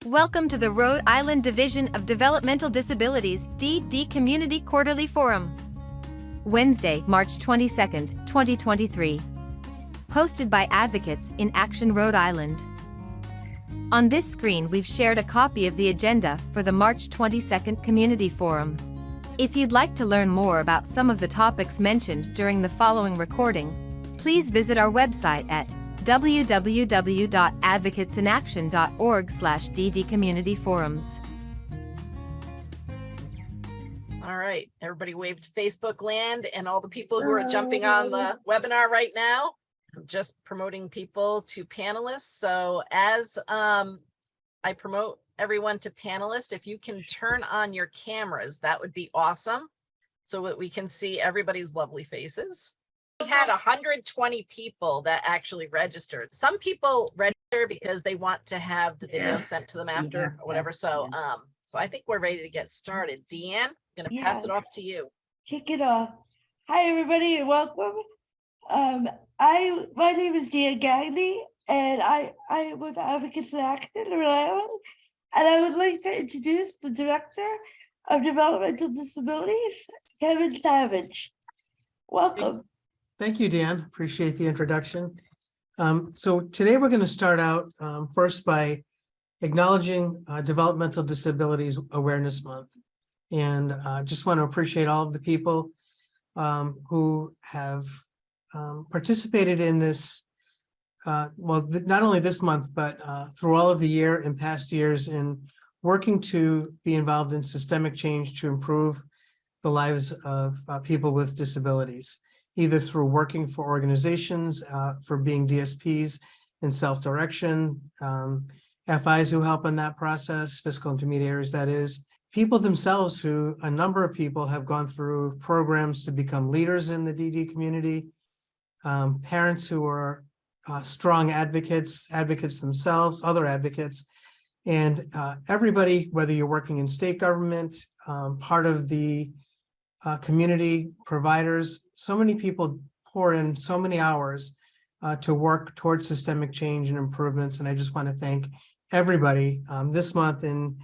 Welcome to the Rhode Island Division of Developmental Disabilities (DD) Community Quarterly Forum. Wednesday, March 22, 2023. Hosted by Advocates in Action Rhode Island. On this screen we've shared a copy of the agenda for the March 22nd Community Forum. If you'd like to learn more about some of the topics mentioned during the following recording, please visit our website at www.advocatesinaction.org/ddcommunityforums. All right, everybody waved Facebook land and all the people who are jumping on the webinar right now. I'm just promoting people to panelists. So as I promote everyone to panelists, if you can turn on your cameras, that would be awesome so that we can see everybody's lovely faces. We had 120 people that actually registered. Some people register because they want to have the video sent to them after or whatever. So so I think we're ready to get started. Deanne, I'm gonna pass it off to you. Kick it off. Hi everybody and welcome. My name is Deanne Gagney and I am with Advocates in Action in Rhode Island, and I would like to introduce the Director of Developmental Disabilities, Kevin Savage. Welcome. Thank you, Dan. Appreciate the introduction. So today we're going to start out first by acknowledging Developmental Disabilities Awareness Month. And just want to appreciate all of the people who have participated in this, not only this month, but through all of the year and past years in working to be involved in systemic change to improve the lives of people with disabilities, either through working for organizations, for being DSPs in self-direction, FIs who help in that process, fiscal intermediaries, that is, people themselves who, a number of people have gone through programs to become leaders in the DD community, parents who are strong advocates themselves, other advocates, and everybody, whether you're working in state government, part of the community providers, so many people pour in so many hours to work towards systemic change and improvements. And I just want to thank everybody this month in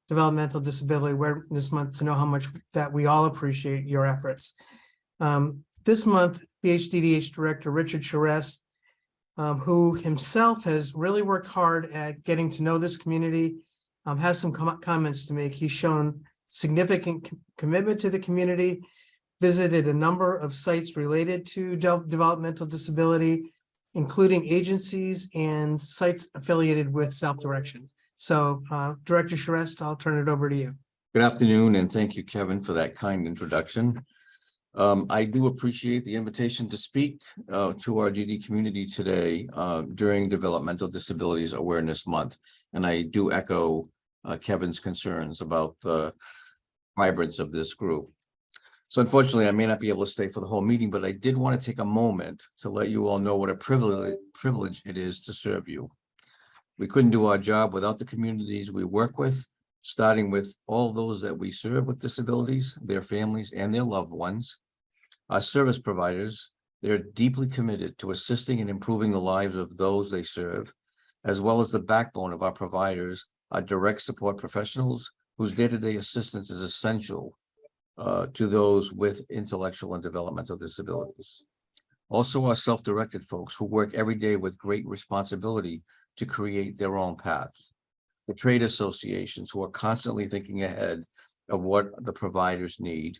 Developmental Disability Awareness Month to know how much that we all appreciate your efforts. This month, BHDDH Director Richard Charest, who himself has really worked hard at getting to know this community, has some comments to make. He's shown significant commitment to the community, visited a number of sites related to developmental disability, including agencies and sites affiliated with self-direction. So Director Charest, I'll turn it over to you. Good afternoon, and thank you, Kevin, for that kind introduction. I do appreciate the invitation to speak to our DD community today during Developmental Disabilities Awareness Month. And I do echo Kevin's concerns about the vibrance of this group. So unfortunately, I may not be able to stay for the whole meeting, but I did want to take a moment to let you all know what a privilege it is to serve you. We couldn't do our job without the communities we work with, starting with all those that we serve with disabilities, their families, and their loved ones. Our service providers, they're deeply committed to assisting and improving the lives of those they serve, as well as the backbone of our providers, our direct support professionals, whose day-to-day assistance is essential to those with intellectual and developmental disabilities. Also, our self-directed folks who work every day with great responsibility to create their own path. The trade associations who are constantly thinking ahead of what the providers need.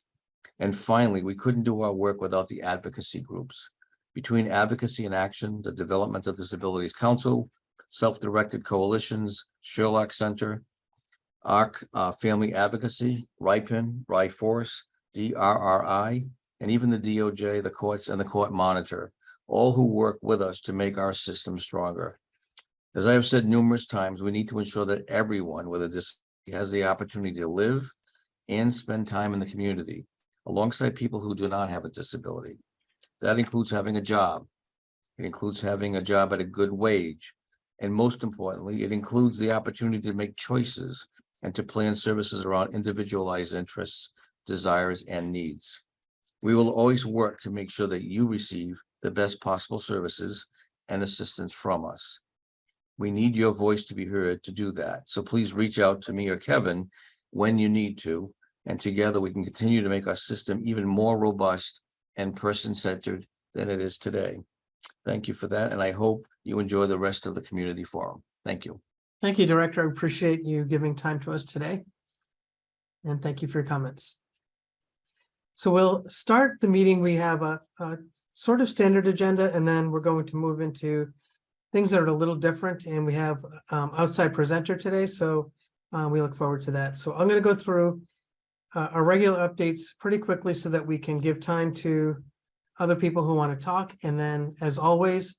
And finally, we couldn't do our work without the advocacy groups. Between Advocacy in Action, the Developmental Disabilities Council, self-directed coalitions, Sherlock Center, ARC Family Advocacy, RIPEN, RIFORCE, DRRI, and even the DOJ, the courts, and the Court Monitor, all who work with us to make our system stronger. As I have said numerous times, we need to ensure that everyone with a disability has the opportunity to live and spend time in the community, alongside people who do not have a disability. That includes having a job. It includes having a job at a good wage. And most importantly, it includes the opportunity to make choices and to plan services around individualized interests, desires, and needs. We will always work to make sure that you receive the best possible services and assistance from us. We need your voice to be heard to do that. So please reach out to me or Kevin when you need to, and together we can continue to make our system even more robust and person-centered than it is today. Thank you for that, and I hope you enjoy the rest of the community forum. Thank you. Thank you, Director. I appreciate you giving time to us today. And thank you for your comments. So we'll start the meeting. We have a sort of standard agenda, and then we're going to move into things that are a little different. And we have outside presenter today, so we look forward to that. So I'm going to go through our regular updates pretty quickly so that we can give time to other people who want to talk. And then, as always,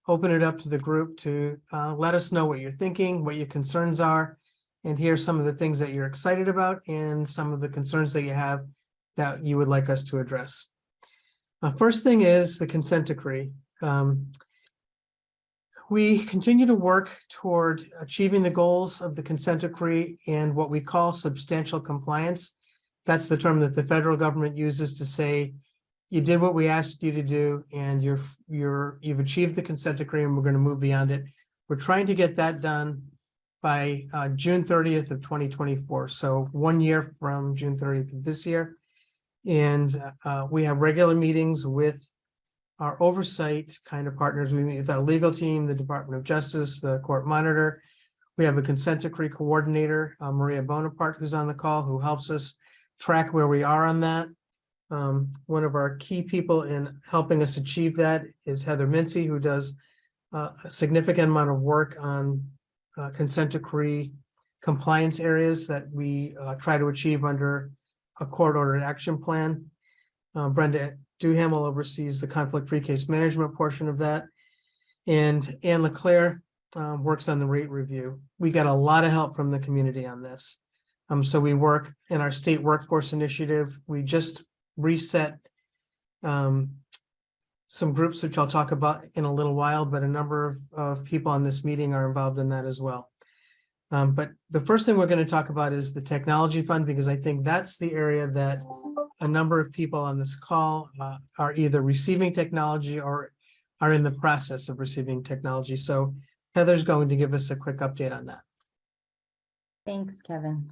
open it up to the group to let us know what you're thinking, what your concerns are, and hear some of the things that you're excited about and some of the concerns that you have that you would like us to address. First thing is the consent decree. We continue to work toward achieving the goals of the consent decree and what we call substantial compliance. That's the term that the federal government uses to say, you did what we asked you to do, and you've achieved the consent decree, and we're going to move beyond it. We're trying to get that done by June 30th of 2024. So 1 year from June 30th of this year. And we have regular meetings with our oversight kind of partners. We meet with our legal team, the Department of Justice, the court monitor. We have a consent decree coordinator, Maria Bonaparte, who's on the call, who helps us track where we are on that. One of our key people in helping us achieve that is Heather Mincy, who does a significant amount of work on consent decree compliance areas that we try to achieve under a court-ordered action plan. Brenda Duhamel oversees the conflict-free case management portion of that. And Anne LeClaire works on the rate review. We got a lot of help from the community on this. So we work in our state workforce initiative. We just reset some groups, which I'll talk about in a little while, but a number of people on this meeting are involved in that as well. But the first thing we're going to talk about is the technology fund, because I think that's the area that a number of people on this call are either receiving technology or are in the process of receiving technology. So Heather's going to give us a quick update on that. Thanks, Kevin.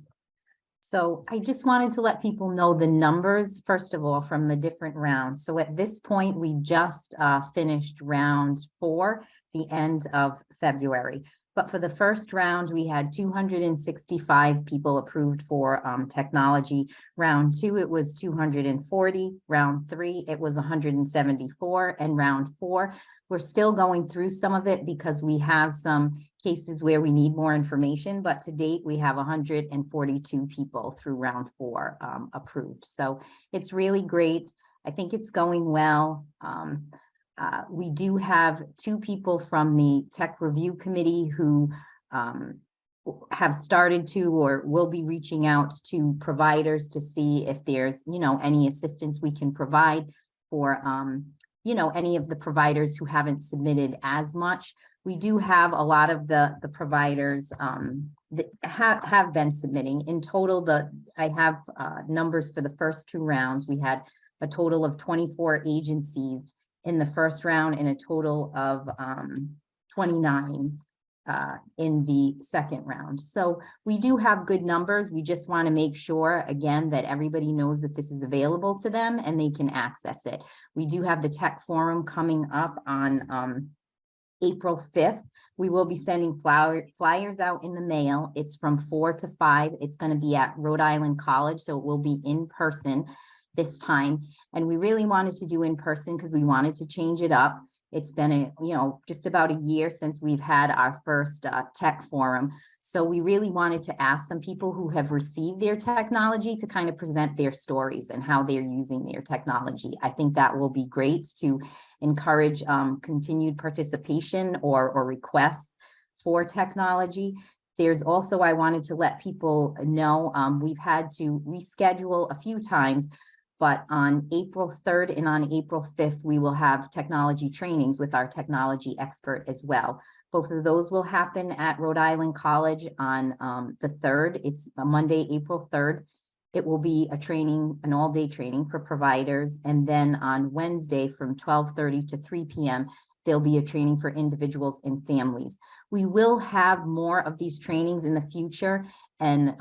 So I just wanted to let people know the numbers, first of all, from the different rounds. So at this point, we just finished round 4, the end of February. But for the first round, we had 265 people approved for technology. Round 2, it was 240. Round 3, it was 174. And round 4, we're still going through some of it because we have some cases where we need more information, but to date, we have 142 people through round 4 approved. So it's really great. I think it's going well. We do have 2 people from the tech review committee who have started to or will be reaching out to providers to see if there's, any assistance we can provide for, any of the providers who haven't submitted as much. We do have a lot of the providers that have been submitting. In total, I have numbers for the first 2 rounds. We had a total of 24 agencies in the first round and a total of 29 in the second round. So we do have good numbers. We just want to make sure, again, that everybody knows that this is available to them and they can access it. We do have the tech forum coming up on April 5th. We will be sending flyers out in the mail. It's from 4 to 5. It's going to be at Rhode Island College, so it will be in person this time. And we really wanted to do in person because we wanted to change it up. It's been just about a year since we've had our first tech forum. So we really wanted to ask some people who have received their technology to kind of present their stories and how they're using their technology. I think that will be great to encourage continued participation or requests for technology. There's also, I wanted to let people know, we've had to reschedule a few times, but on April 3rd and on April 5th, we will have technology trainings with our technology expert as well. Both of those will happen at Rhode Island College on the 3rd. It's a Monday, April 3rd. It will be a training, an all-day training for providers. And then on Wednesday from 12:30 to 3 p.m., there'll be a training for individuals and families. We will have more of these trainings in the future. And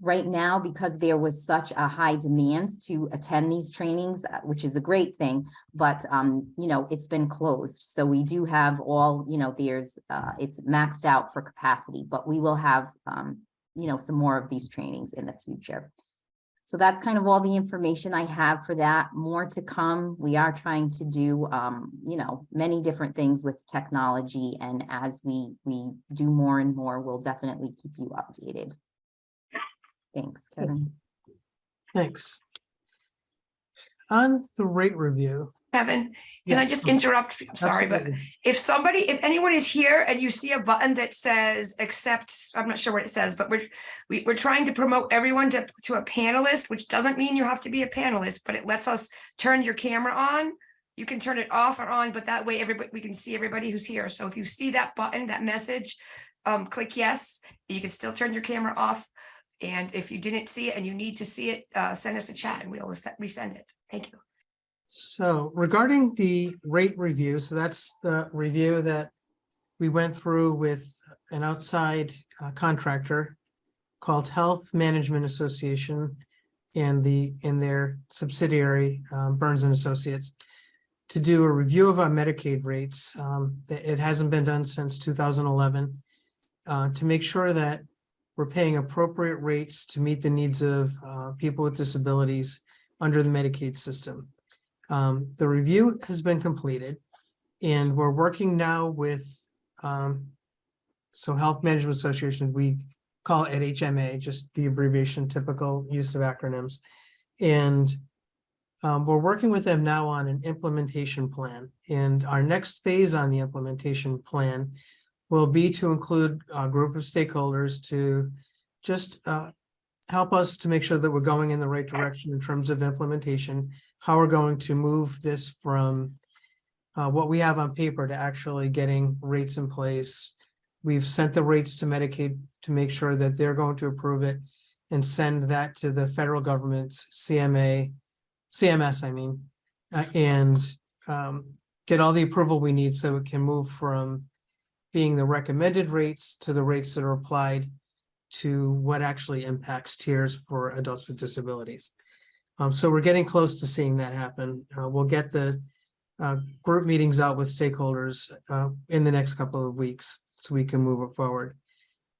right now, because there was such a high demand to attend these trainings, which is a great thing, but you know, it's been closed. So we do have all, you know, there's it's maxed out for capacity, but we will have you know, some more of these trainings in the future. So that's kind of all the information I have for that. More to come. We are trying to do, you know, many different things with technology. And as we do more and more, we'll definitely keep you updated. Thanks, Kevin. Thanks. On the rate review. Kevin, can I Yes, just interrupt? Sorry, but absolutely. if anyone is here and you see a button that says accept, I'm not sure what it says, but we're trying to promote everyone to a panelist, which doesn't mean you have to be a panelist, but it lets us turn your camera on. You can turn it off or on, but that way we can see everybody who's here. So if you see that button, that message, click yes. You can still turn your camera off. And if you didn't see it and you need to see it, send us a chat and we'll resend it. Thank you. So regarding the rate review, so that's the review that we went through with an outside contractor called Health Management Association and their subsidiary Burns and Associates to do a review of our Medicaid rates. It hasn't been done since 2011 to make sure that we're paying appropriate rates to meet the needs of people with disabilities under the Medicaid system. The review has been completed and we're working now with, so Health Management Association, we call it HMA, just the abbreviation, typical use of acronyms. And we're working with them now on an implementation plan. And our next phase on the implementation plan will be to include a group of stakeholders to just help us to make sure that we're going in the right direction in terms of implementation, how we're going to move this from what we have on paper to actually getting rates in place. We've sent the rates to Medicaid to make sure that they're going to approve it and send that to the federal government's CMS, and get all the approval we need so it can move from being the recommended rates to the rates that are applied to what actually impacts tiers for adults with disabilities. So we're getting close to seeing that happen. We'll get the group meetings out with stakeholders in the next couple of weeks so we can move it forward.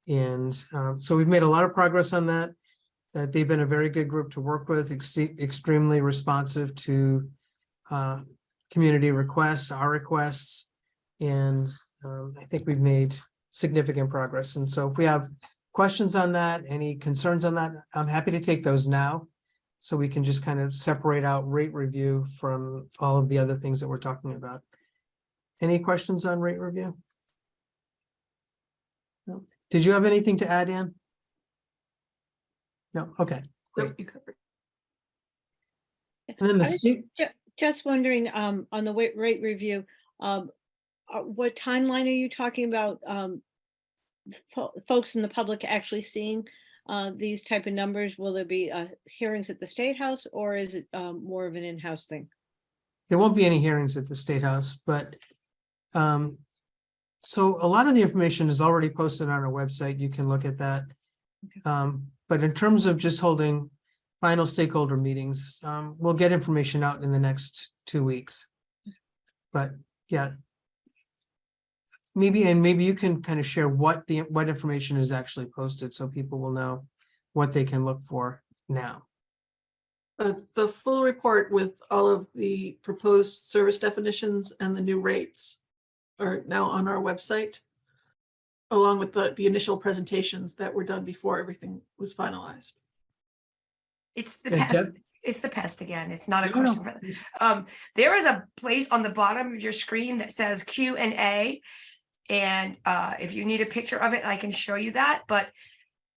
And so we've made a lot of progress on that. They've been a very good group to work with, extremely responsive to community requests, our requests, and I think we've made significant progress. And so if we have questions on that, any concerns on that, I'm happy to take those now. So we can just kind of separate out rate review from all of the other things that we're talking about. Any questions on rate review? No. Did you have anything to add, Ann? No, okay. Great. You covered. And then the I was state, just wondering, on the rate review, what timeline are you talking about? Folks in the public actually seeing these type of numbers? Will there be hearings at the State House, or is it more of an in-house thing? there won't be any hearings at the State House, but so a lot of the information is already posted on our website. You can look at that. But in terms of just holding final stakeholder meetings, we'll get information out in the next 2 weeks. But yeah, maybe you can kind of share what information is actually posted so people will know what they can look for now. The full report with all of the proposed service definitions and the new rates are now on our website, along with the initial presentations that were done before everything was finalized. It's the pest. It's the pest again. It's not a question for them. There is a place on the bottom of your screen that says Q&A. And if you need a picture of it, I can show you that. But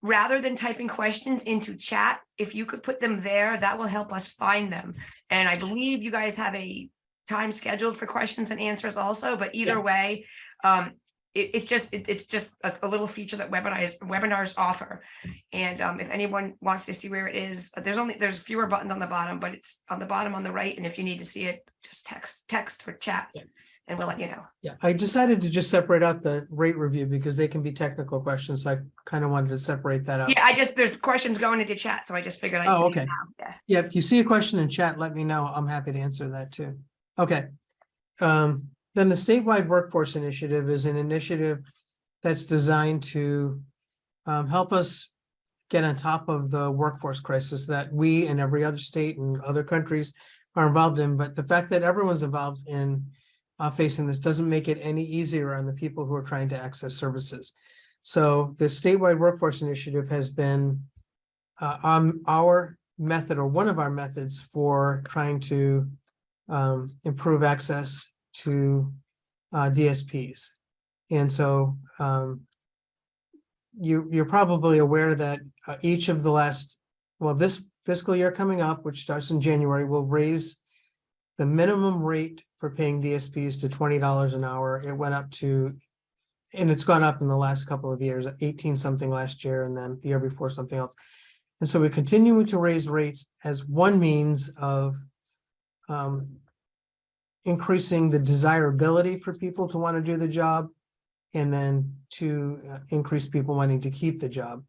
rather than typing questions into chat, if you could put them there, that will help us find them. And I believe you guys have a time scheduled for questions and answers also, but either way, it's just a little feature that webinars offer. And if anyone wants to see where it is, there's fewer buttons on the bottom, but it's on the bottom on the right. And if you need to see it, just text or chat, and we'll let you know. Yeah, I decided to just separate out the rate review because they can be technical questions. So I kind of wanted to separate that out. Yeah, there's questions going into chat, so I just figured I'd Oh, say it okay. now. Yeah. Yeah, if you see a question in chat, let me know. I'm happy to answer that too. Okay. Then the statewide workforce initiative is an initiative that's designed to help us get on top of the workforce crisis that we and every other state and other countries are involved in. But the fact that everyone's involved in facing this doesn't make it any easier on the people who are trying to access services. So the statewide workforce initiative has been our method, or one of our methods, for trying to improve access to DSPs. And so you're probably aware that each of the this fiscal year coming up, which starts in January, will raise the minimum rate for paying DSPs to $20 an hour. It went up to, and it's gone up in the last couple of years, 18 something last year, and then the year before something else. And so we're continuing to raise rates as one means of increasing the desirability for people to want to do the job, and then to increase people wanting to keep the job.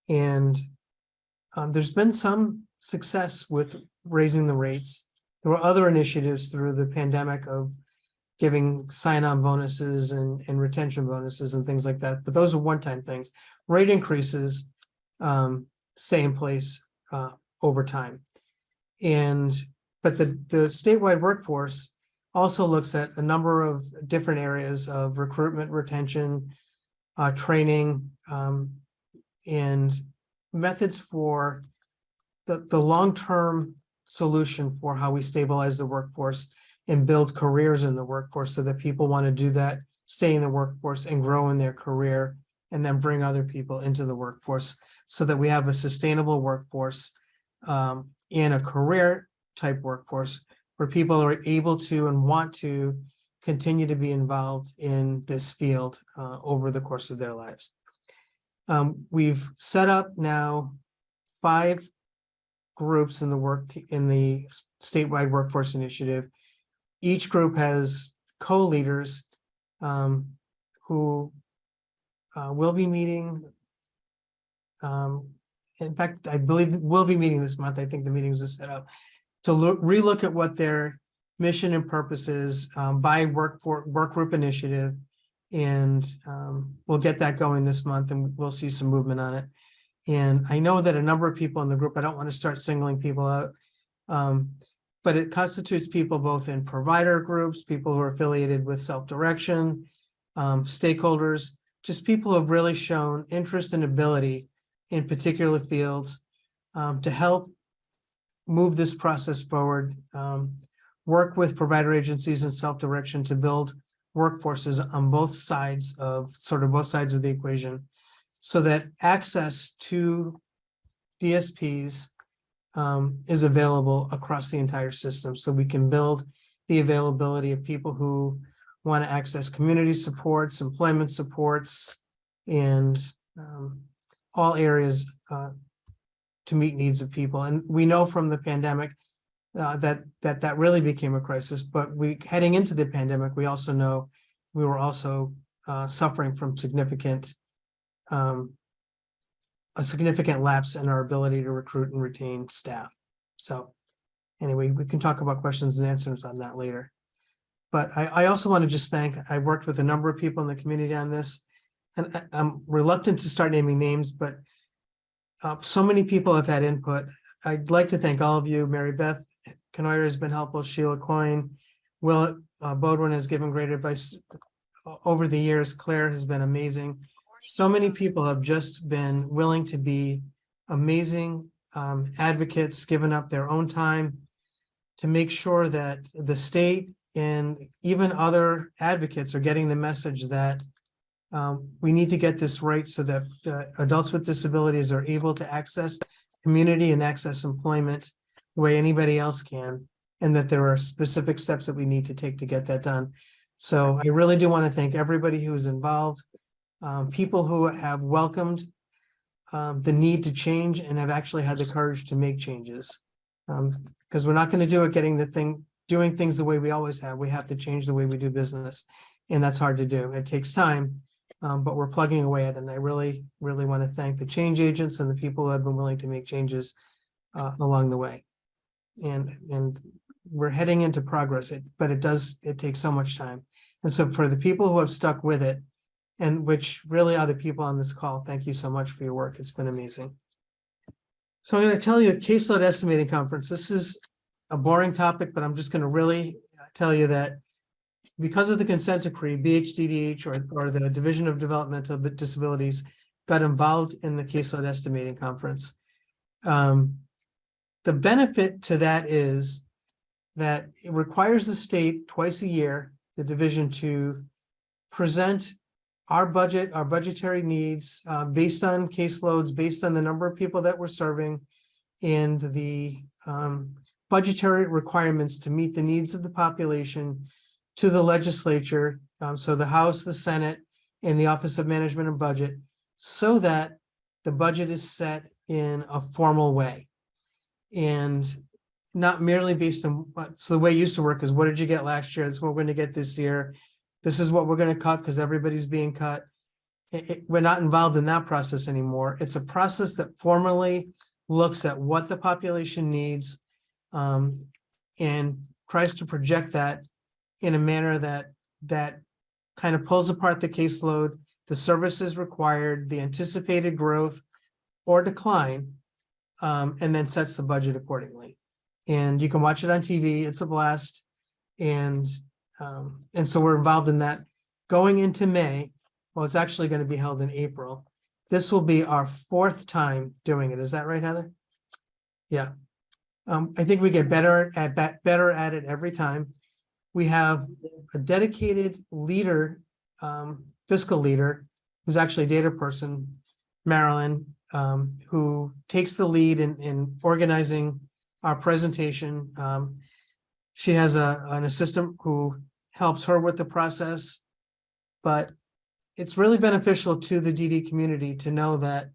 And there's been some success with raising the rates. There were other initiatives through the pandemic of giving sign-on bonuses and retention bonuses and things like that, but those are one-time things. Rate increases stay in place over time. But the statewide workforce also looks at a number of different areas of recruitment, retention, training, and methods for the long-term solution for how we stabilize the workforce and build careers in the workforce, so that people want to do that, stay in the workforce and grow in their career, and then bring other people into the workforce, so that we have a sustainable workforce and a career type workforce where people are able to and want to continue to be involved in this field over the course of their lives. We've set up now 5 groups in the statewide workforce initiative. Each group has co-leaders who will be meeting. In fact, I believe we'll be meeting this month. I think the meetings are set up to relook at what their mission and purpose is by work group initiative. And we'll get that going this month, and we'll see some movement on it. And I know that a number of people in the group, I don't want to start singling people out, but it constitutes people both in provider groups, people who are affiliated with self-direction, stakeholders, just people who have really shown interest and ability in particular fields to help move this process forward, work with provider agencies and self-direction to build workforces on both sides of the equation, so that access to DSPs is available across the entire system. So we can build the availability of people who want to access community supports, employment supports, and all areas to meet needs of people. And we know from the pandemic that really became a crisis, but heading into the pandemic, we also know we were also suffering from a significant lapse in our ability to recruit and retain staff. So anyway, we can talk about questions and answers on that later. But I also want to just I worked with a number of people in the community on this, and I'm reluctant to start naming names, but so many people have had input. I'd like to thank all of you. Mary Beth Canoyer has been helpful. Sheila Coyne, Will Bodwin has given great advice over the years. Claire has been amazing. So many people have just been willing to be amazing advocates, given up their own time to make sure that the state and even other advocates are getting the message that we need to get this right, so that adults with disabilities are able to access community and access employment the way anybody else can, and that there are specific steps that we need to take to get that done. So I really do want to thank everybody who is involved, people who have welcomed the need to change and have actually had the courage to make changes, because we're not going to do it getting the thing doing things the way we always have. We have to change the way we do business. And that's hard to do. It takes time, but we're plugging away at it. And I really, really want to thank the change agents and the people who have been willing to make changes along the way. And we're heading into progress, but it takes so much time. And so for the people who have stuck with it, and which really are the people on this call, thank you so much for your work. It's been amazing. So I'm going to tell you, caseload estimating conference. This is a boring topic, but I'm just going to really tell you that because of the consent decree, BHDDH or the Division of Developmental Disabilities got involved in the caseload estimating conference. The benefit to that is that it requires the state twice a year, the division, to present our budget, our budgetary needs based on caseloads, based on the number of people that we're serving, and the budgetary requirements to meet the needs of the population to the legislature, so the House, the Senate, and the Office of Management and Budget, so that the budget is set in a formal way. And not merely based on, so the way it used to work is, what did you get last year? This is what we're going to get this year. This is what we're going to cut because everybody's being cut. We're not involved in that process anymore. It's a process that formally looks at what the population needs and tries to project that in a manner that kind of pulls apart the caseload, the services required, the anticipated growth or decline, and then sets the budget accordingly. And you can watch it on TV. It's a blast. And so we're involved in that going into May. Well, it's actually going to be held in April. This will be our 4th time doing it. Is that right, Heather? Yeah. I think we get better at it every time. We have a dedicated leader, fiscal leader, who's actually a data person, Marilyn, who takes the lead in organizing our presentation. She has an assistant who helps her with the process, but it's really beneficial to the DD community to know that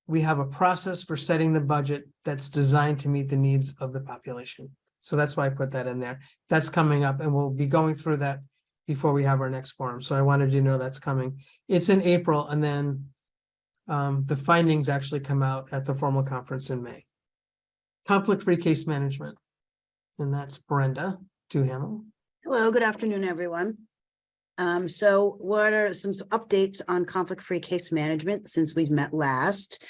we have a process for setting the budget that's designed to meet the needs of the population. So that's why I put that in there. That's coming up, and we'll be going through that before we have our next forum. So I wanted you to know that's coming. It's in April, and then the findings actually come out at the formal conference in May. Conflict-free case management. And that's Brenda Duhamel. Hello, good afternoon, everyone. So what are some updates on conflict-free case management since we've met last?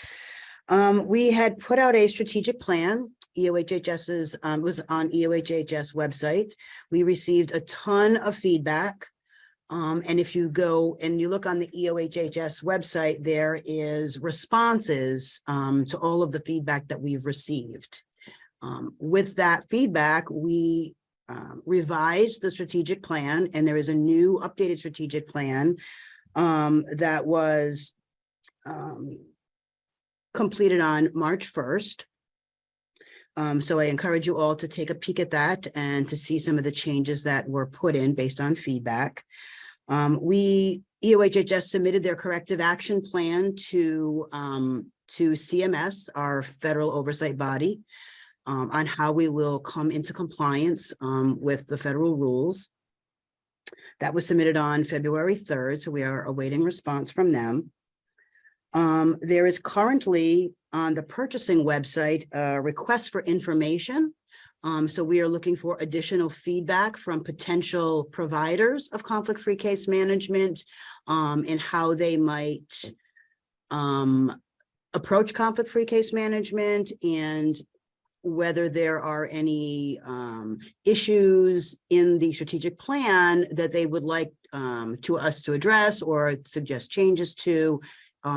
We had put out a strategic plan. EOHHS's was on EOHHS website. We received a ton of feedback. And if you go and you look on the EOHHS website, there is responses to all of the feedback that we've received. With that feedback, we revised the strategic plan, and there is a new updated strategic plan that was completed on March 1st. So I encourage you all to take a peek at that and to see some of the changes that were put in based on feedback. EOHHS submitted their corrective action plan to CMS, our federal oversight body, on how we will come into compliance with the federal rules. That was submitted on February 3rd, so we are awaiting response from them. There is currently on the purchasing website a request for information. So we are looking for additional feedback from potential providers of conflict-free case management and how they might approach conflict-free case management, and whether there are any issues in the strategic plan that they would like to us to address or suggest changes to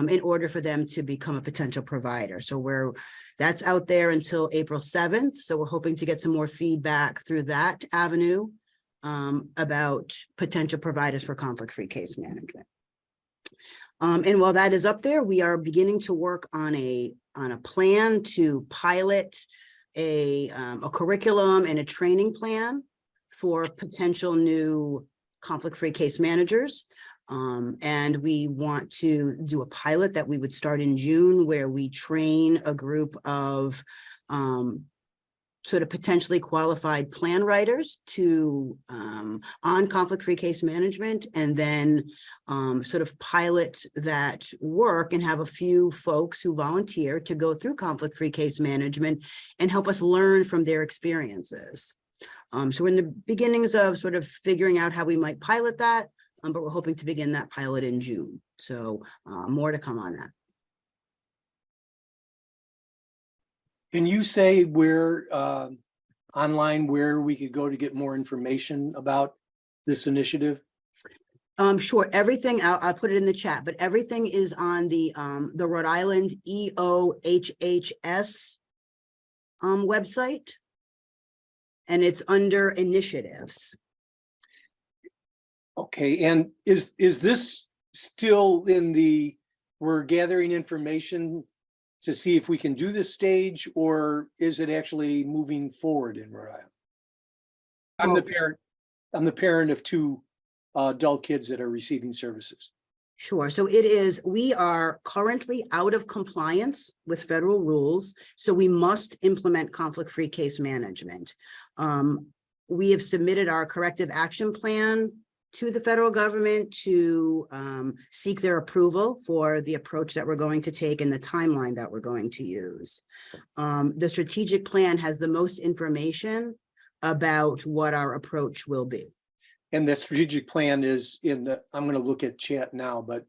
in order for them to become a potential provider. So that's out there until April 7th. So we're hoping to get some more feedback through that avenue about potential providers for conflict-free case management. And while that is up there, we are beginning to work on a plan to pilot a curriculum and a training plan for potential new conflict-free case managers. And we want to do a pilot that we would start in June, where we train a group of sort of potentially qualified plan writers to on conflict-free case management, and then sort of pilot that work and have a few folks who volunteer to go through conflict-free case management and help us learn from their experiences. So we're in the beginnings of sort of figuring out how we might pilot that, but we're hoping to begin that pilot in June. So more to come on that. Can you say where online where we could go to get more information about this initiative? Sure. Everything, I'll put it in the chat, but everything is on the Rhode Island EOHHS website, and it's under initiatives. Okay, and is this still in the, we're gathering information to see if we can do this stage, or is it actually moving forward in Rhode Island? I'm the parent of 2 adult kids that are receiving services. Sure. So it is, we are currently out of compliance with federal rules, so we must implement conflict-free case management. We have submitted our corrective action plan to the federal government to seek their approval for the approach that we're going to take and the timeline that we're going to use. The strategic plan has the most information about what our approach will be. And the strategic plan is in the, I'm going to look at chat now, but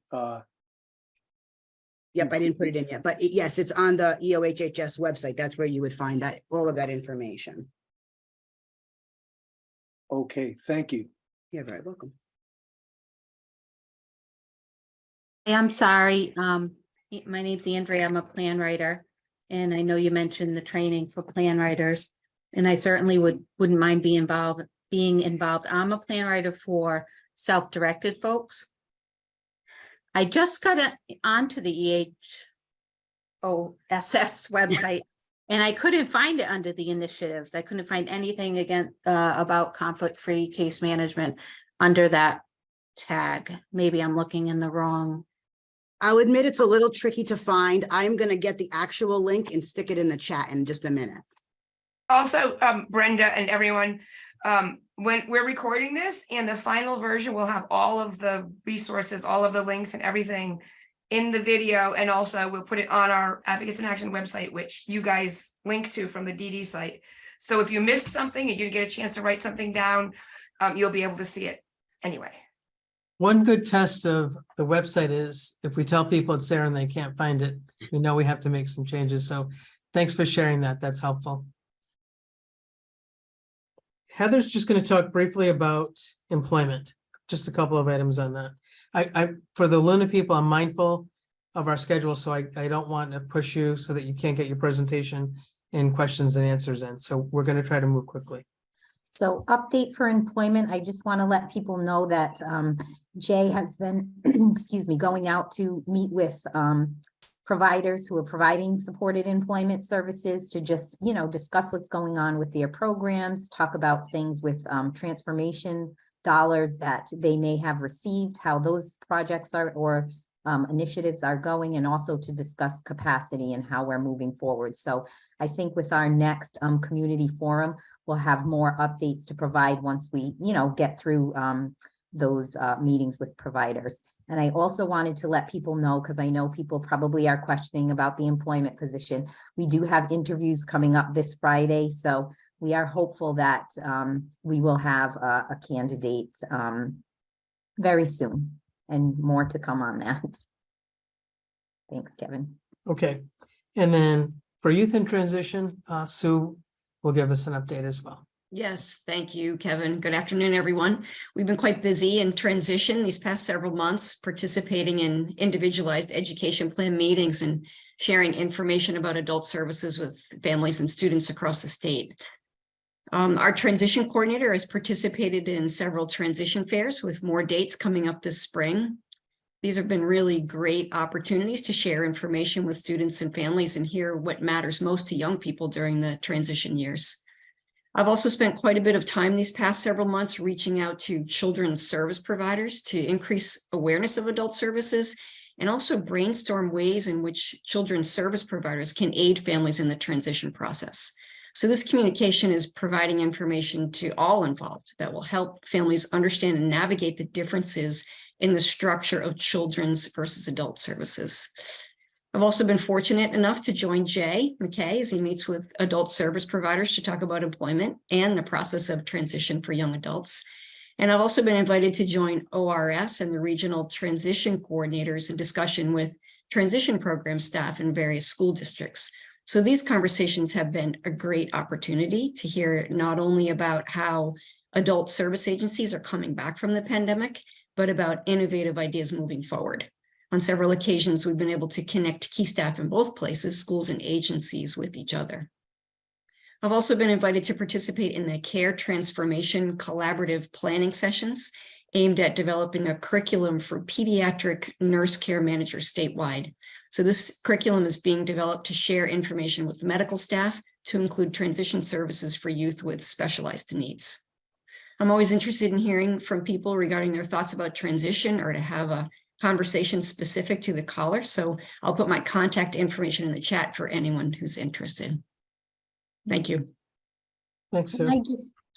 Yep, I didn't put it in yet, but yes, it's on the EOHHS website. That's where you would find that, all of that information. okay, thank you. You're very welcome. Hey, I'm sorry. My name's Andrea. I'm a plan writer. And I know you mentioned the training for plan writers. And I certainly wouldn't mind being involved. I'm a plan writer for self-directed folks. I just got onto the EHOSS website and I couldn't find it under the initiatives. I couldn't find anything again about conflict-free case management under that tag. Maybe I'm looking in the wrong. I'll admit it's a little tricky to find. I'm going to get the actual link and stick it in the chat in just a minute. Also, Brenda and everyone, when we're recording this and the final version will have all of the resources, all of the links and everything in the video. And also we'll put it on our Advocates in Action website, which you guys link to from the DD site. So if you missed something and you didn't get a chance to write something down, you'll be able to see it anyway. One good test of the website is if we tell people it's there and they can't find it, we know we have to make some changes. So thanks for sharing that. That's helpful. Heather's just going to talk briefly about employment, just a couple of items on that. For the Luna people, I'm mindful of our schedule, so I don't want to push you so that you can't get your presentation and questions and answers in. So we're going to try to move quickly. So update for employment, I just want to let people know that Jay has been, excuse me, going out to meet with providers who are providing supported employment services to just, you know, discuss what's going on with their programs, talk about things with transformation dollars that they may have received, how those projects are or initiatives are going, and also to discuss capacity and how we're moving forward. So I think with our next community forum, we'll have more updates to provide once we, you know, get through those meetings with providers. And I also wanted to let people know, because I know people probably are questioning about the employment position. We do have interviews coming up this Friday, so we are hopeful that we will have a candidate very soon, and more to come on that. Thanks, Kevin. Okay. And then for youth in transition, Sue will give us an update as well. Yes, thank you, Kevin. Good afternoon, everyone. We've been quite busy in transition these past several months, participating in individualized education plan meetings and sharing information about adult services with families and students across the state. Our transition coordinator has participated in several transition fairs with more dates coming up this spring. These have been really great opportunities to share information with students and families and hear what matters most to young people during the transition years. I've also spent quite a bit of time these past several months reaching out to children's service providers to increase awareness of adult services and also brainstorm ways in which children's service providers can aid families in the transition process. So this communication is providing information to all involved that will help families understand and navigate the differences in the structure of children's versus adult services. I've also been fortunate enough to join Jay McKay as he meets with adult service providers to talk about employment and the process of transition for young adults. And I've also been invited to join ORS and the regional transition coordinators in discussion with transition program staff in various school districts. So these conversations have been a great opportunity to hear not only about how adult service agencies are coming back from the pandemic, but about innovative ideas moving forward. On several occasions, we've been able to connect key staff in both places, schools and agencies, with each other. I've also been invited to participate in the Care Transformation Collaborative Planning Sessions aimed at developing a curriculum for pediatric nurse care managers statewide. So this curriculum is being developed to share information with medical staff to include transition services for youth with specialized needs. I'm always interested in hearing from people regarding their thoughts about transition or to have a conversation specific to the caller. So I'll put my contact information in the chat for anyone who's interested. Thank you. Thanks, Sue.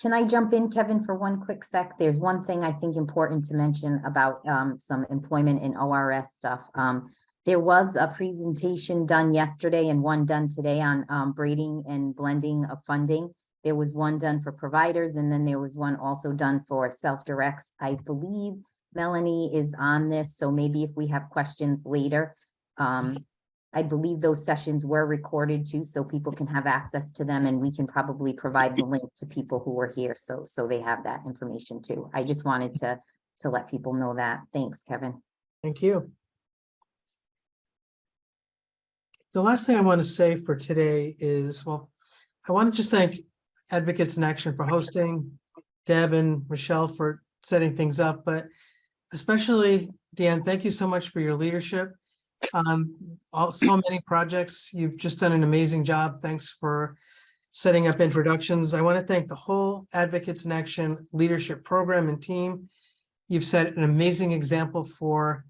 Can I jump in, Kevin, for one quick sec? There's one thing I think important to mention about some employment and ORS stuff. There was a presentation done yesterday and one done today on braiding and blending of funding. There was one done for providers, and then there was one also done for self-directs. I believe Melanie is on this, so maybe if we have questions later. I believe those sessions were recorded too, so people can have access to them, and we can probably provide the link to people who were here, so they have that information too. I just wanted to let people know that. Thanks, Kevin. Thank you. The last thing I want to say for today is, well, I want to just thank Advocates in Action for hosting, Deb and Michelle for setting things up, but especially Dan, thank you so much for your leadership. So many projects. You've just done an amazing job. Thanks for setting up introductions. I want to thank the whole Advocates in Action leadership program and team. You've set an amazing example for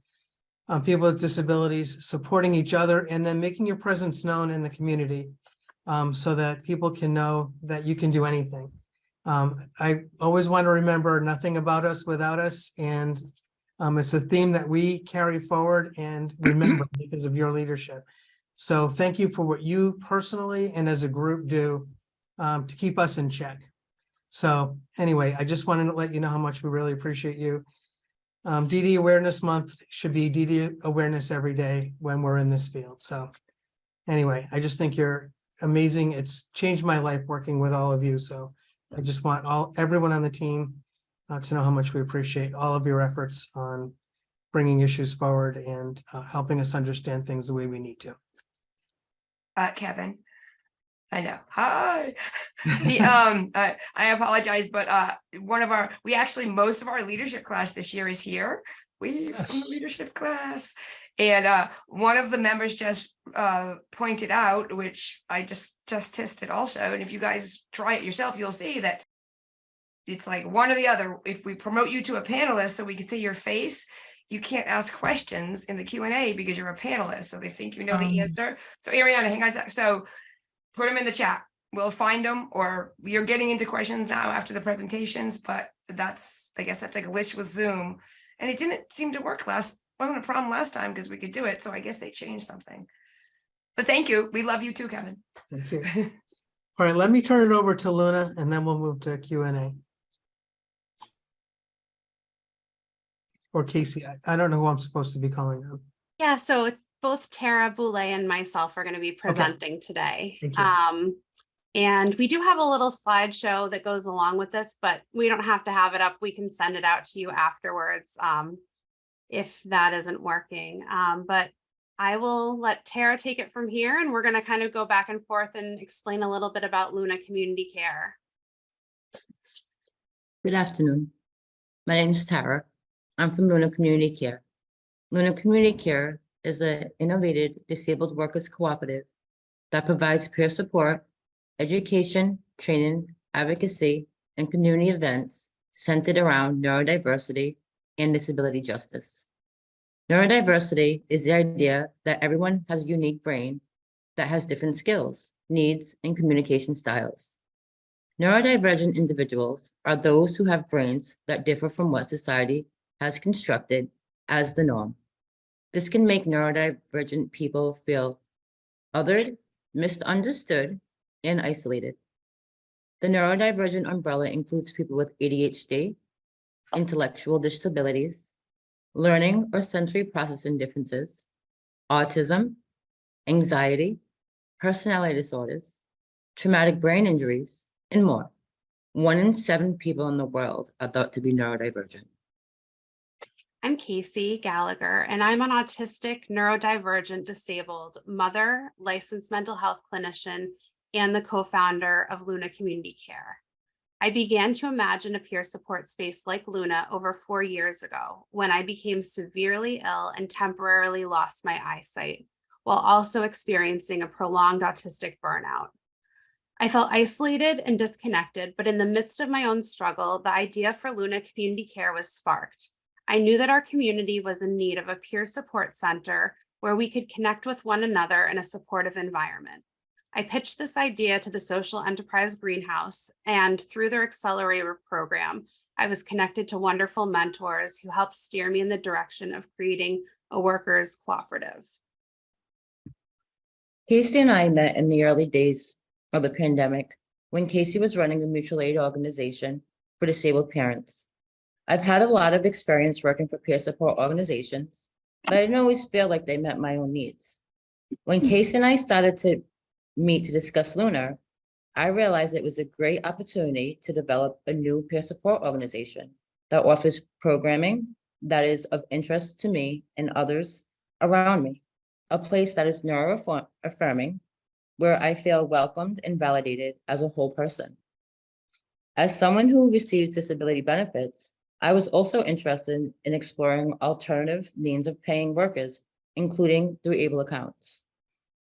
people with disabilities, supporting each other, and then making your presence known in the community so that people can know that you can do anything. I always want to remember nothing about us without us, and it's a theme that we carry forward and remember because of your leadership. So thank you for what you personally and as a group do to keep us in check. So anyway, I just wanted to let you know how much we really appreciate you. DD Awareness Month should be DD Awareness every day when we're in this field. So anyway, I just think you're amazing. It's changed my life working with all of you. So I just want everyone on the team to know how much we appreciate all of your efforts on bringing issues forward and helping us understand things the way we need to. Kevin, I know. Hi. I apologize, but most of our leadership class this year is here. We from the leadership class. And one of the members just pointed out, which I just tested also. And if you guys try it yourself, you'll see that it's like one or the other. If we promote you to a panelist so we can see your face, you can't ask questions in the Q&A because you're a panelist. So they think you know the answer. So Ariana, hang on a sec. So put them in the chat. We'll find them, or you're getting into questions now after the presentations, but I guess that's like a glitch with Zoom. And it didn't seem to work wasn't a problem last time because we could do it. So I guess they changed something. But thank you. We love you too, Kevin. Thank you. All right, let me turn it over to Luna and then we'll move to Q&A. Or Casey, I don't know who I'm supposed to be calling them. Yeah, so both Tara Boulay and myself are going to be presenting today. Thank you. And we do have a little slideshow that goes along with this, but we don't have to have it up. We can send it out to you afterwards if that isn't working. But I will let Tara take it from here, and we're going to kind of go back and forth and explain a little bit about Luna Community Care. Good afternoon. My name is Tara. I'm from Luna Community Care. Luna Community Care is an innovative disabled workers cooperative that provides peer support, education, training, advocacy, and community events centered around neurodiversity and disability justice. Neurodiversity is the idea that everyone has a unique brain that has different skills, needs, and communication styles. Neurodivergent individuals are those who have brains that differ from what society has constructed as the norm. This can make neurodivergent people feel othered, misunderstood, and isolated. The neurodivergent umbrella includes people with ADHD, intellectual disabilities, learning or sensory processing differences, autism, anxiety, personality disorders, traumatic brain injuries, and more. 1 in 7 people in the world are thought to be neurodivergent. I'm Casey Gallagher, and I'm an autistic, neurodivergent, disabled mother, licensed mental health clinician, and the co-founder of Luna Community Care. I began to imagine a peer support space like Luna over 4 years ago when I became severely ill and temporarily lost my eyesight, while also experiencing a prolonged autistic burnout. I felt isolated and disconnected, but in the midst of my own struggle, the idea for Luna Community Care was sparked. I knew that our community was in need of a peer support center where we could connect with one another in a supportive environment. I pitched this idea to the Social Enterprise Greenhouse, and through their accelerator program, I was connected to wonderful mentors who helped steer me in the direction of creating a workers' cooperative. Casey and I met in the early days of the pandemic when Casey was running a mutual aid organization for disabled parents. I've had a lot of experience working for peer support organizations, but I didn't always feel like they met my own needs. When Casey and I started to meet to discuss Luna, I realized it was a great opportunity to develop a new peer support organization that offers programming that is of interest to me and others around me, a place that is neuro-affirming, where I feel welcomed and validated as a whole person. As someone who receives disability benefits, I was also interested in exploring alternative means of paying workers, including through ABLE accounts.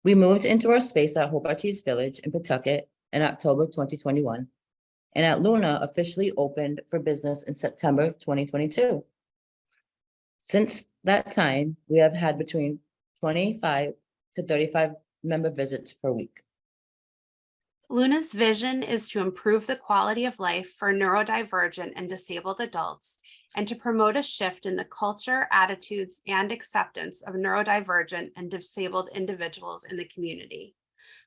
We moved into our space at Hope Artis Village in Pawtucket in October 2021, and at Luna officially opened for business in September 2022. Since that time, we have had between 25 to 35 member visits per week. Luna's vision is to improve the quality of life for neurodivergent and disabled adults and to promote a shift in the culture, attitudes, and acceptance of neurodivergent and disabled individuals in the community.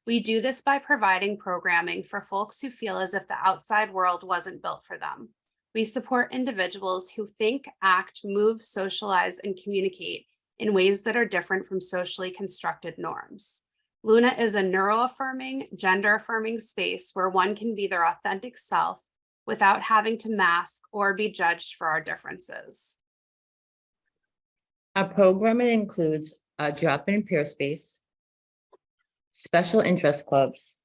We do this by providing programming for folks who feel as if the outside world wasn't built for them. We support individuals who think, act, move, socialize, and communicate in ways that are different from socially constructed norms. Luna is a neuro-affirming, gender-affirming space where one can be their authentic self without having to mask or be judged for our differences. Our programming includes a drop-in peer space, special interest clubs,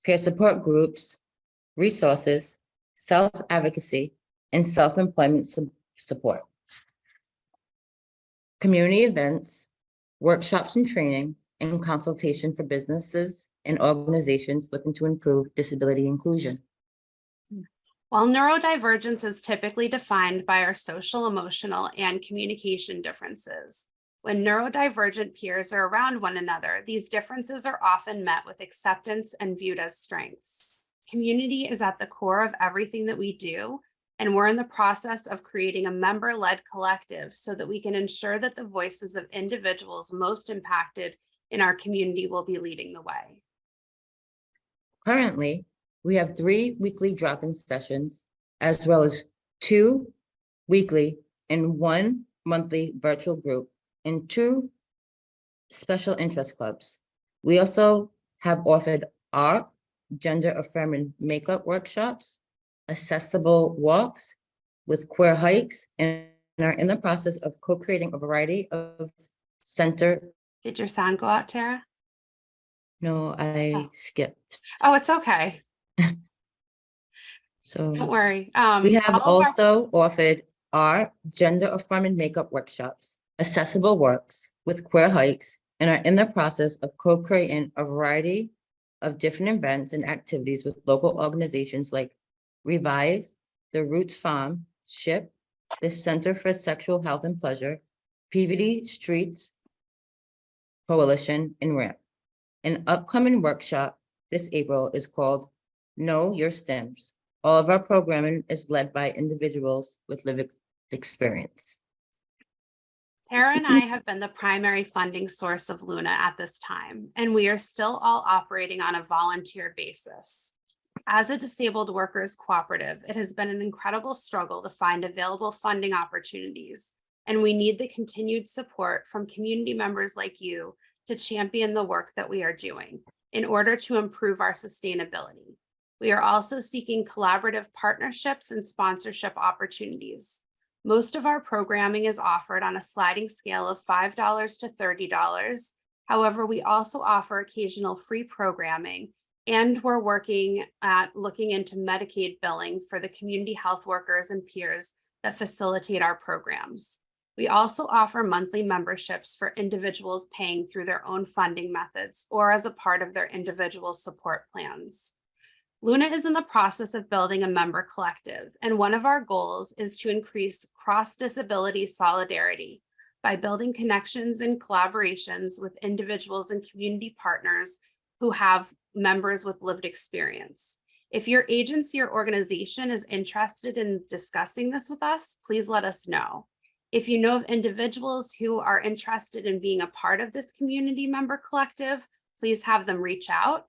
peer support groups, resources, self-advocacy, and self-employment support. Community events, workshops and training, and consultation for businesses and organizations looking to improve disability inclusion. While neurodivergence is typically defined by our social, emotional, and communication differences, when neurodivergent peers are around one another, these differences are often met with acceptance and viewed as strengths. Community is at the core of everything that we do, and we're in the process of creating a member-led collective so that we can ensure that the voices of individuals most impacted in our community will be leading the way. Currently, we have 3 weekly drop-in sessions, as well as 2 weekly and 1 monthly virtual group and 2 special interest clubs. We also have offered art, gender-affirming makeup workshops, accessible walks with queer hikes, and are in the process of co-creating a variety of center. Did your sound go out, Tara? No, I skipped. Oh, it's okay. So Don't worry. we have all of our- also offered art, gender-affirming makeup workshops, accessible works with queer hikes, and are in the process of co-creating a variety of different events and activities with local organizations like Revive, the Roots Farm, SHIP, the Center for Sexual Health and Pleasure, PVD Streets Coalition, and RAMP. An upcoming workshop this April is called Know Your STEMs. All of our programming is led by individuals with lived experience. Tara and I have been the primary funding source of Luna at this time, and we are still all operating on a volunteer basis. As a disabled workers cooperative, it has been an incredible struggle to find available funding opportunities, and we need the continued support from community members like you to champion the work that we are doing in order to improve our sustainability. We are also seeking collaborative partnerships and sponsorship opportunities. Most of our programming is offered on a sliding scale of $5 to $30. However, we also offer occasional free programming, and we're working at looking into Medicaid billing for the community health workers and peers that facilitate our programs. We also offer monthly memberships for individuals paying through their own funding methods or as a part of their individual support plans. Luna is in the process of building a member collective, and one of our goals is to increase cross-disability solidarity by building connections and collaborations with individuals and community partners who have members with lived experience. If your agency or organization is interested in discussing this with us, please let us know. If you know of individuals who are interested in being a part of this community member collective, please have them reach out.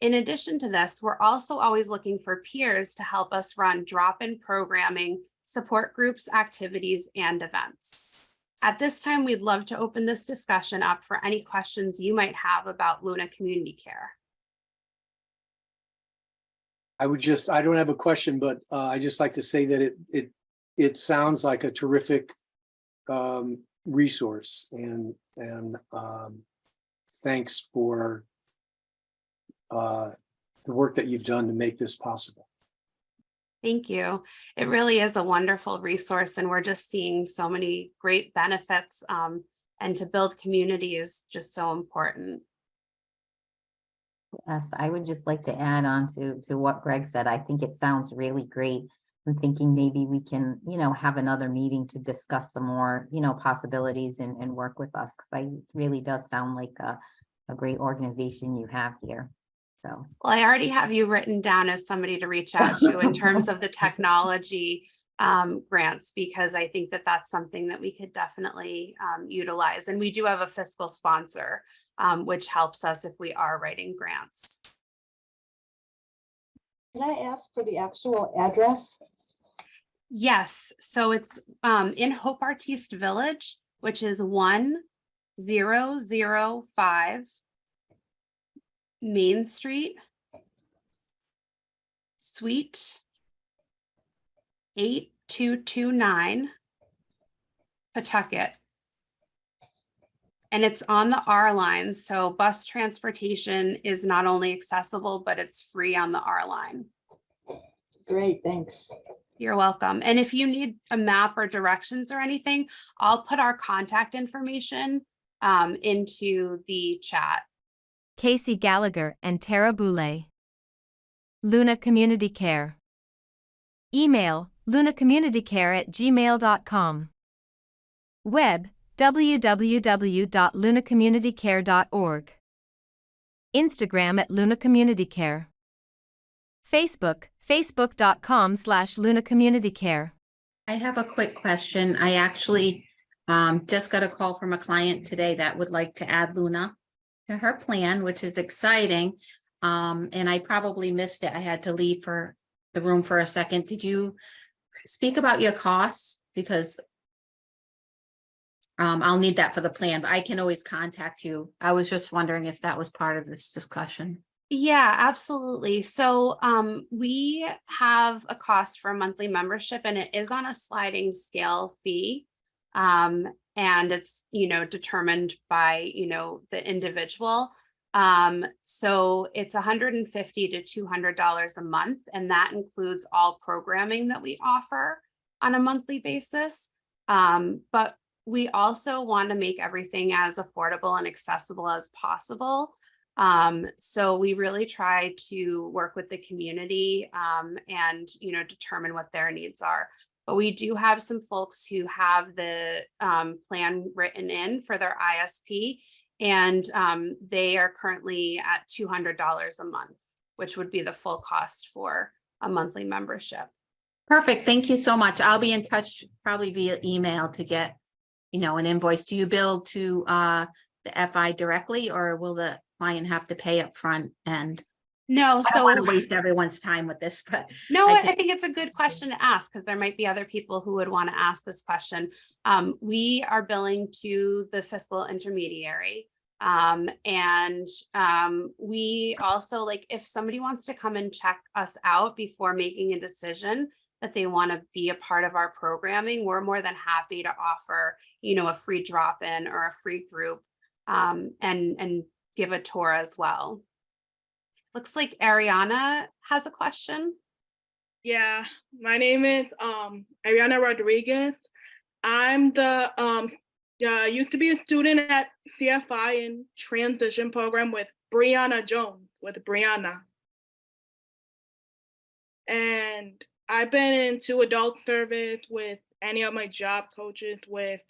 In addition to this, we're also always looking for peers to help us run drop-in programming, support groups, activities, and events. At this time, we'd love to open this discussion up for any questions you might have about Luna Community Care. I don't have a question, but I just like to say that it sounds like a terrific resource, and thanks for the work that you've done to make this possible. Thank you. It really is a wonderful resource, and we're just seeing so many great benefits, and to build community is just so important. Yes, I would just like to add on to what Greg said. I think it sounds really great. I'm thinking maybe we can, have another meeting to discuss some more, possibilities and work with us, because it really does sound like a great organization you have here. So, well, I already have you written down as somebody to reach out to in terms of the technology grants, because I think that that's something that we could definitely utilize. And we do have a fiscal sponsor, which helps us if we are writing grants. Can I ask for the actual address? Yes, so it's in Hope Artiste Village, which is 1005 Main Street, Suite 8229, Pawtucket. And it's on the R line, so bus transportation is not only accessible, but it's free on the R line. Great, thanks. You're welcome. And if you need a map or directions or anything, I'll put our contact information into the chat. Casey Gallagher and Tara Boulay. Luna Community Care. Email lunacommunitycare@gmail.com. Web www.lunacommunitycare.org. Instagram @lunacommunitycare. Facebook facebook.com/lunacommunitycare. I have a quick question. I actually just got a call from a client today that would like to add Luna to her plan, which is exciting. And I probably missed it. I had to leave for the room for a second. Did you speak about your costs? Because I'll need that for the plan, but I can always contact you. I was just wondering if that was part of this discussion. Yeah, absolutely. So we have a cost for a monthly membership, and it is on a sliding scale fee. And it's, determined by, the individual. So it's $150 to $200 a month, and that includes all programming that we offer on a monthly basis. But we also want to make everything as affordable and accessible as possible. So we really try to work with the community and, determine what their needs are. But we do have some folks who have the plan written in for their ISP, And they are currently at $200 a month, which would be the full cost for a monthly membership. Perfect. Thank you so much. I'll be in touch probably via email to get, an invoice. Do you bill to the FI directly, or will the client have to pay up front? And No, I don't want to waste everyone's time with this, but no, I I think it's a good question to ask because there might be other people who would want to ask this question. We are billing to the fiscal intermediary. We also, like, if somebody wants to come and check us out before making a decision that they want to be a part of our programming, we're more than happy to offer, a free drop-in or a free group, and give a tour as well. Looks like Ariana has a question. Yeah, my name is Ariana Rodriguez. I'm the used to be a student at CFI in transition program with Brianna Jones, And I've been into adult service with any of my job coaches with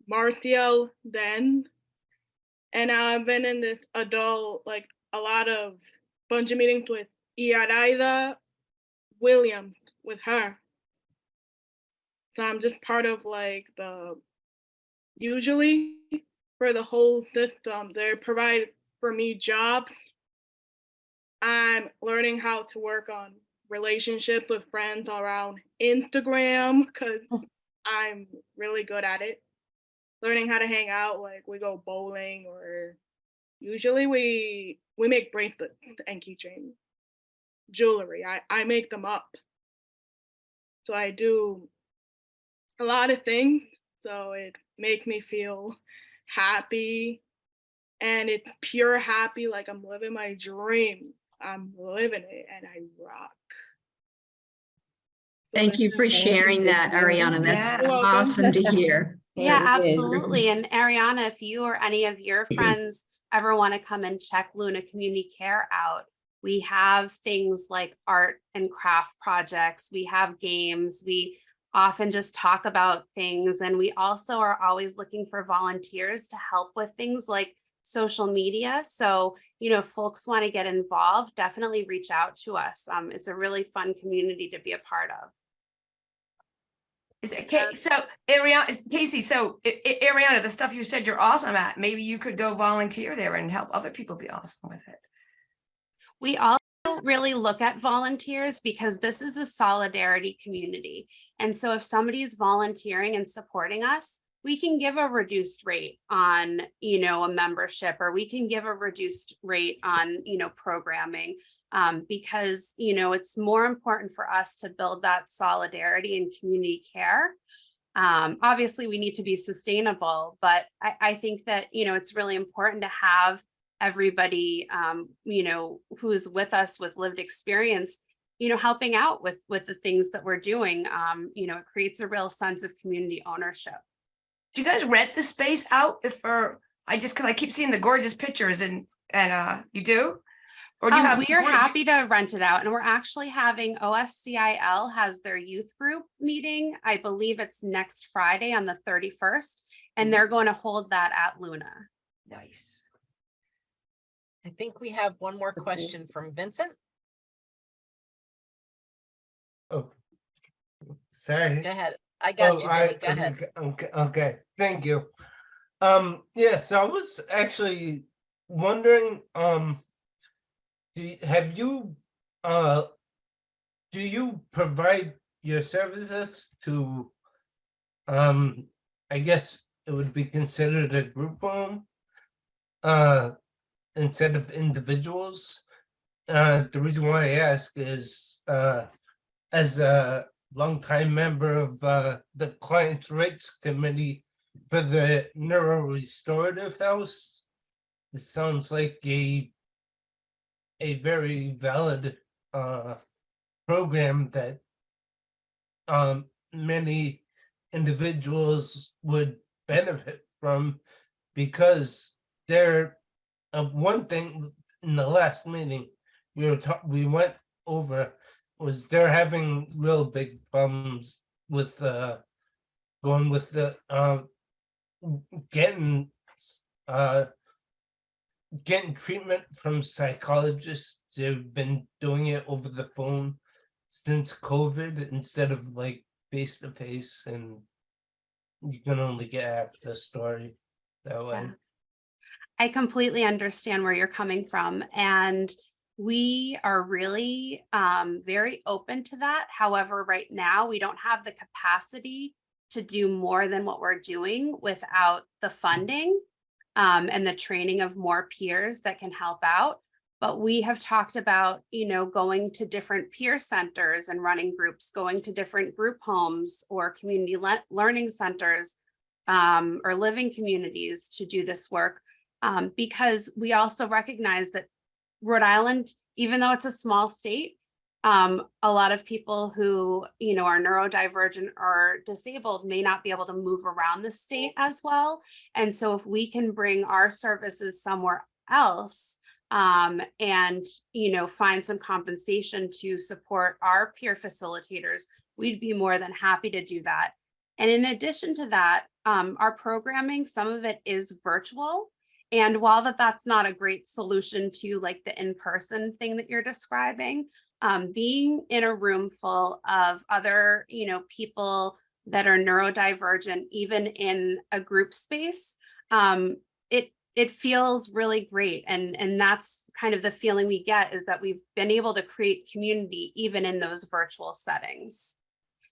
Marcial then. And I've been in this adult, like a lot of bunch of meetings with Iraida Williams with her. So I'm just part of like usually for the whole system, they provide for me jobs. I'm learning how to work on relationships with friends around Instagram because I'm really good at it. Learning how to hang out, like we go bowling, or usually we make bracelets and keychains, jewelry. I make them up. So I do a lot of things. So it makes me feel happy, and it's pure happy, like I'm living my dream. I'm living it and I rock. Thank you for sharing that, Ariana. That's awesome to hear. Yeah, absolutely. And Ariana, if you or any of your friends ever want to come and check Luna Community Care out, we have things like art and craft projects. We have games. We often just talk about things. And we also are always looking for volunteers to help with things like social media. So, if folks want to get involved, definitely reach out to us. It's a really fun community to be a part of. Is it okay? So Ariana, Casey, so Ariana, the stuff you said you're awesome at, maybe you could go volunteer there and help other people be awesome with it. We also really look at volunteers because this is a solidarity community. And so if somebody's volunteering and supporting us, we can give a reduced rate on, a membership, or we can give a reduced rate on, programming, because, it's more important for us to build that solidarity and community care. Obviously, we need to be sustainable, but I think that, it's really important to have everybody, who's with us with lived experience, helping out with the things that we're doing. It creates a real sense of community ownership. Do you guys rent the space out because I keep seeing the gorgeous pictures and you do? Or do you have? We are happy to rent it out, and we're actually having OSCIL has their youth group meeting. I believe it's next Friday on the 31st, and they're going to hold that at Luna. Nice. I think we have one more question from Vincent. Oh, sorry. Go ahead. I got you. Billy. Go ahead. Okay. Thank you. Yes, I was actually wondering, do you provide your services to, I guess it would be considered a group home, instead of individuals? The reason why I ask is, as a longtime member of the Clients' Rights Committee for the Neuro Restorative House, it sounds like a very valid program that many individuals would benefit from, because there, one thing in the last meeting we went over was they're having real big problems with going with the getting getting treatment from psychologists. They've been doing it over the phone since COVID instead of like face to face, and you can only get half the story that way. Yeah. I completely understand where you're coming from, and we are really very open to that. However, right now we don't have the capacity to do more than what we're doing without the funding and the training of more peers that can help out. But we have talked about, going to different peer centers and running groups, going to different group homes or community learning centers or living communities to do this work. Because we also recognize that Rhode Island, even though it's a small state, a lot of people who, are neurodivergent or disabled may not be able to move around the state as well. And so if we can bring our services somewhere else and, find some compensation to support our peer facilitators, we'd be more than happy to do that. And in addition to that, our programming, some of it is virtual. And while that's not a great solution to like the in-person thing that you're describing, being in a room full of other, people that are neurodivergent, even in a group space, it feels really great. And that's kind of the feeling we get, is that we've been able to create community even in those virtual settings.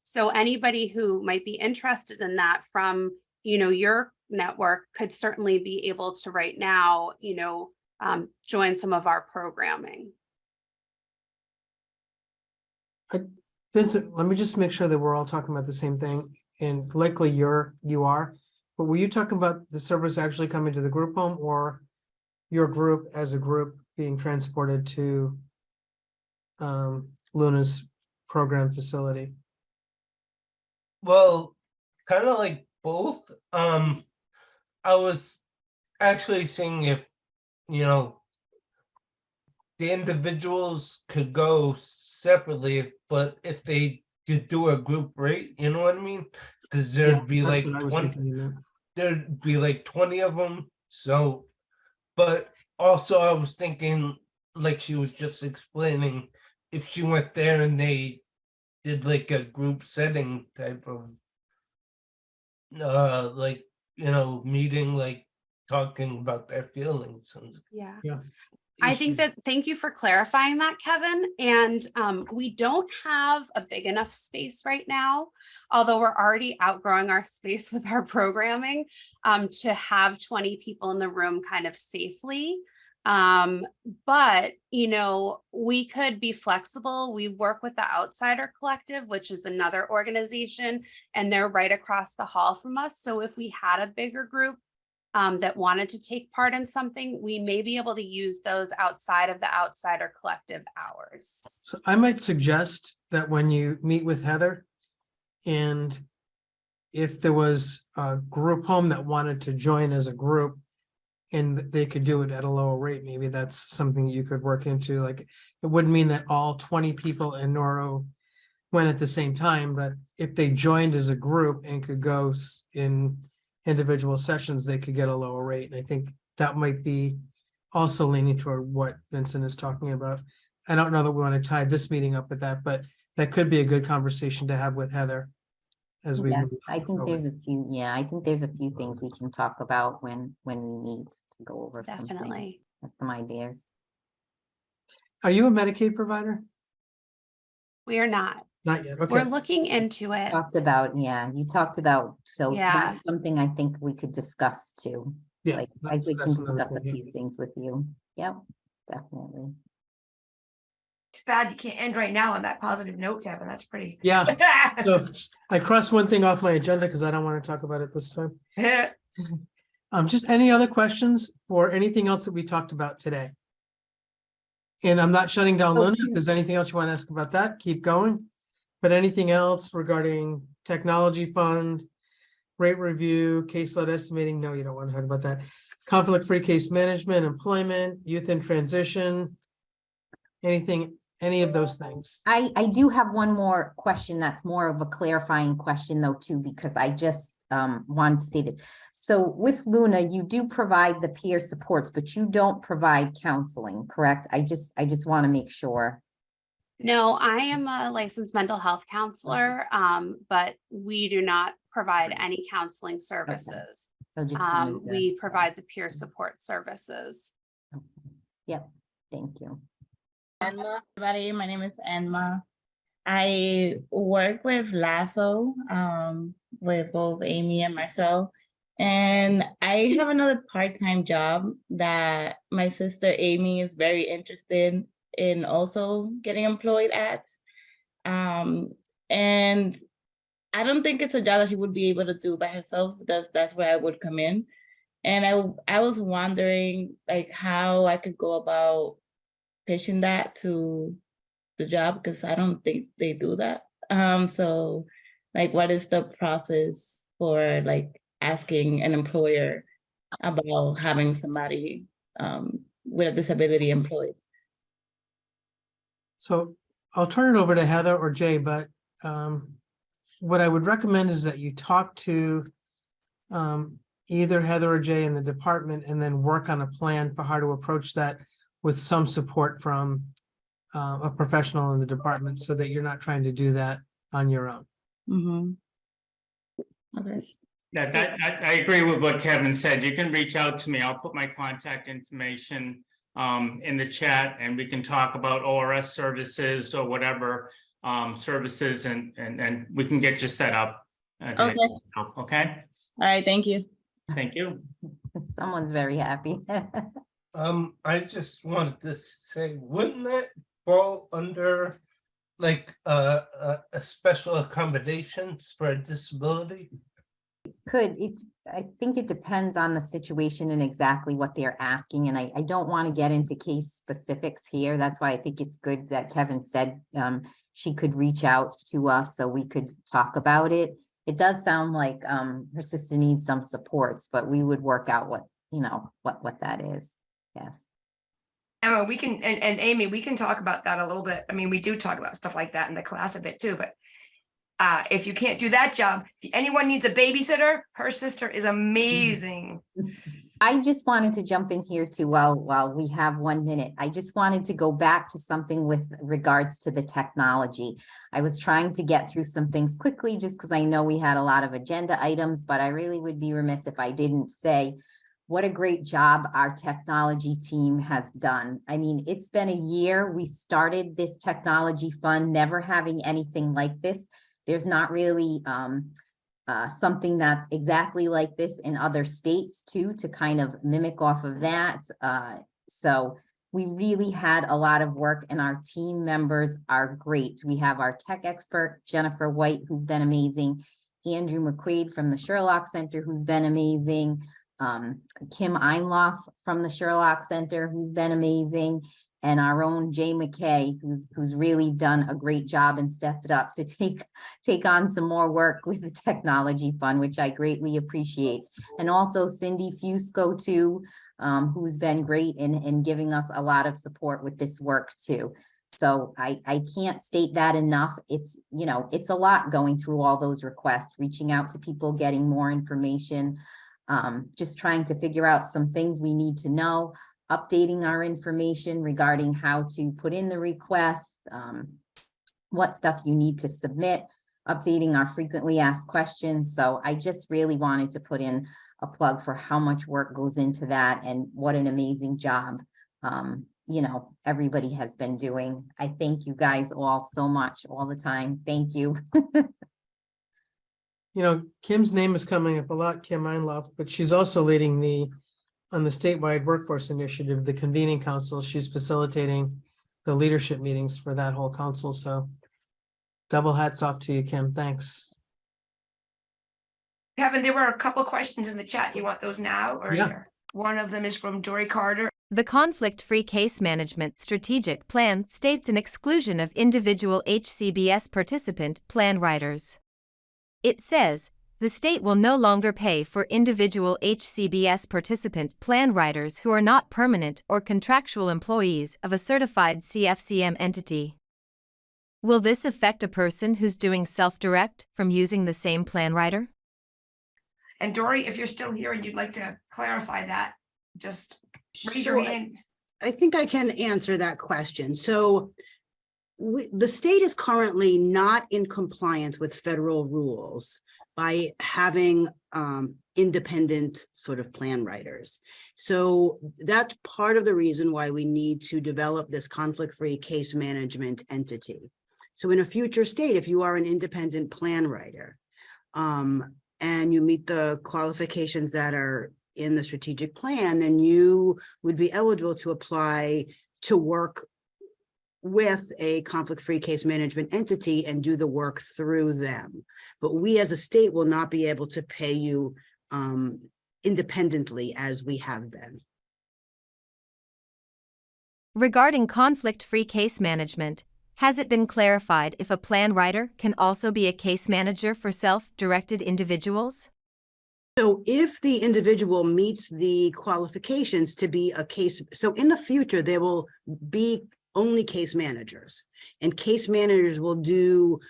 So anybody who might be interested in that from, your network could certainly be able to right now, join some of our programming. Vincent, let me just make sure that we're all talking about the same thing, and likely you are, but were you talking about the service actually coming to the group home, or your group as a group being transported to Luna's program facility? Well, kind of like both. I was actually seeing if, the individuals could go separately, but if they could do a group rate, you know what I mean? Because there'd be like 20, there'd be like 20 of them. So, but also I was thinking, like she was just explaining, if she went there and they did like a group setting type of like, meeting, like talking about their feelings. And Yeah. I think that, thank you for clarifying that, Kevin. And we don't have a big enough space right now, although we're already outgrowing our space with our programming, to have 20 people in the room kind of safely. But, we could be flexible. We work with the Outsider Collective, which is another organization, and they're right across the hall from us. So if we had a bigger group that wanted to take part in something, we may be able to use those outside of the Outsider Collective hours. So I might suggest that when you meet with Heather, and if there was a group home that wanted to join as a group and they could do it at a lower rate, maybe that's something you could work into. Like, it wouldn't mean that all 20 people in Noro went at the same time, but if they joined as a group and could go in individual sessions, they could get a lower rate. And I think that might be also leaning toward what Vincent is talking about. I don't know that we want to tie this meeting up with that, but that could be a good conversation to have with Heather as we move I think forward. there's a few, I think there's a few things we can talk about when we meet to go over Definitely. some ideas. Are you a Medicaid provider? We are not. Not yet. Okay. We're looking into it. You talked about, so Yeah. that's something I think we could discuss too. Yeah, Like, I that's- we can that's another discuss a thing, yeah. few things with you. Yep, definitely. It's bad you can't end right now on that positive note, Kevin. That's pretty. Yeah. So I crossed one thing off my agenda because I don't want to talk about it this time. Just any other questions or anything else that we talked about today? And I'm not shutting down Luna. If there's anything else you want to ask about that, keep going. But anything else regarding technology fund, rate review, caseload estimating? No, you don't want to talk about that. Conflict-free case management, employment, youth in transition, anything, any of those things? I do have one more question that's more of a clarifying question though too, because I just wanted to say this. So with Luna, you do provide the peer supports, but you don't provide counseling, correct? I just want to make sure. No, I am a licensed mental health counselor, but we do not provide any counseling services. So just wanted to- We provide the peer support services. Yep, thank you. Enma, Everybody, my name is Enma. I work with Lasso, with both Amy and Marcel. And I have another part-time job that my sister Amy is very interested in also getting employed at. And I don't think it's a job that she would be able to do by herself. That's where I would come in. And I was wondering like how I could go about pitching that to the job, because I don't think they do that. So like what is the process for like asking an employer about having somebody with a disability employed? So I'll turn it over to Heather or Jay, but what I would recommend is that you talk to either Heather or Jay in the department and then work on a plan for how to approach that with some support from a professional in the department so that you're not trying to do that on your own. Mm-hmm. Okay. Yeah, I agree with what Kevin said. You can reach out to me. I'll put my contact information in the chat, and we can talk about ORS services or whatever services, and we can get you set up. Okay. Okay. All right. Thank you. Thank you. Someone's very happy. I just wanted to say, wouldn't that fall under like a special accommodations for a disability? I think it depends on the situation and exactly what they're asking. And I don't want to get into case specifics here. That's why I think it's good that Kevin said she could reach out to us so we could talk about it. It does sound like her sister needs some supports, but we would work out what that is. Yes. Emma, we can, and Amy, we can talk about that a little bit. I mean, we do talk about stuff like that in the class a bit too, but if you can't do that job, if anyone needs a babysitter, her sister is amazing. I just wanted to jump in here too while we have 1 minute. I just wanted to go back to something with regards to the technology. I was trying to get through some things quickly just because I know we had a lot of agenda items, but I really would be remiss if I didn't say what a great job our technology team has done. I mean, it's been a year. We started this technology fund, never having anything like this. There's not really something that's exactly like this in other states too, to kind of mimic off of that. So we really had a lot of work, and our team members are great. We have our tech expert, Jennifer White, who's been amazing, Andrew McQuaid from the Sherlock Center, who's been amazing, Kim Einloff from the Sherlock Center, who's been amazing, and our own Jay McKay, who's really done a great job and stepped up to take on some more work with the technology fund, which I greatly appreciate. And also Cindy Fusco too, who's been great in giving us a lot of support with this work too. So I can't state that enough. It's a lot going through all those requests, reaching out to people, getting more information, just trying to figure out some things we need to know, updating our information regarding how to put in the requests, what stuff you need to submit, updating our frequently asked questions. So I just really wanted to put in a plug for how much work goes into that and what an amazing job, everybody has been doing. I thank you guys all so much all the time. Thank you. Kim's name is coming up a lot, Kim Einloff, but she's also leading on the statewide workforce initiative, the convening council. She's facilitating the leadership meetings for that whole council. So double hats off to you, Kim. Thanks. Kevin, there were a couple questions in the chat. Do you want those now? Or Yeah. is there? One of them is from Dory Carter. The Conflict-Free Case Management Strategic Plan states an exclusion of individual HCBS participant plan writers. It says, the state will no longer pay for individual HCBS participant plan writers who are not permanent or contractual employees of a certified CFCM entity. Will this affect a person who's doing self-direct from using the same plan writer? And Dory, if you're still here and you'd like to clarify that, just raise your Sure. hand. I think I can answer that question. So the state is currently not in compliance with federal rules by having independent sort of plan writers. So that's part of the reason why we need to develop this conflict-free case management entity. So in a future state, if you are an independent plan writer and you meet the qualifications that are in the strategic plan, then you would be eligible to apply to work with a conflict-free case management entity and do the work through them. But we as a state will not be able to pay you independently as we have been. Regarding conflict-free case management, has it been clarified if a plan writer can also be a case manager for self-directed individuals? So if the individual meets the qualifications to be a case, so in the future, there will be only case managers, and case managers will do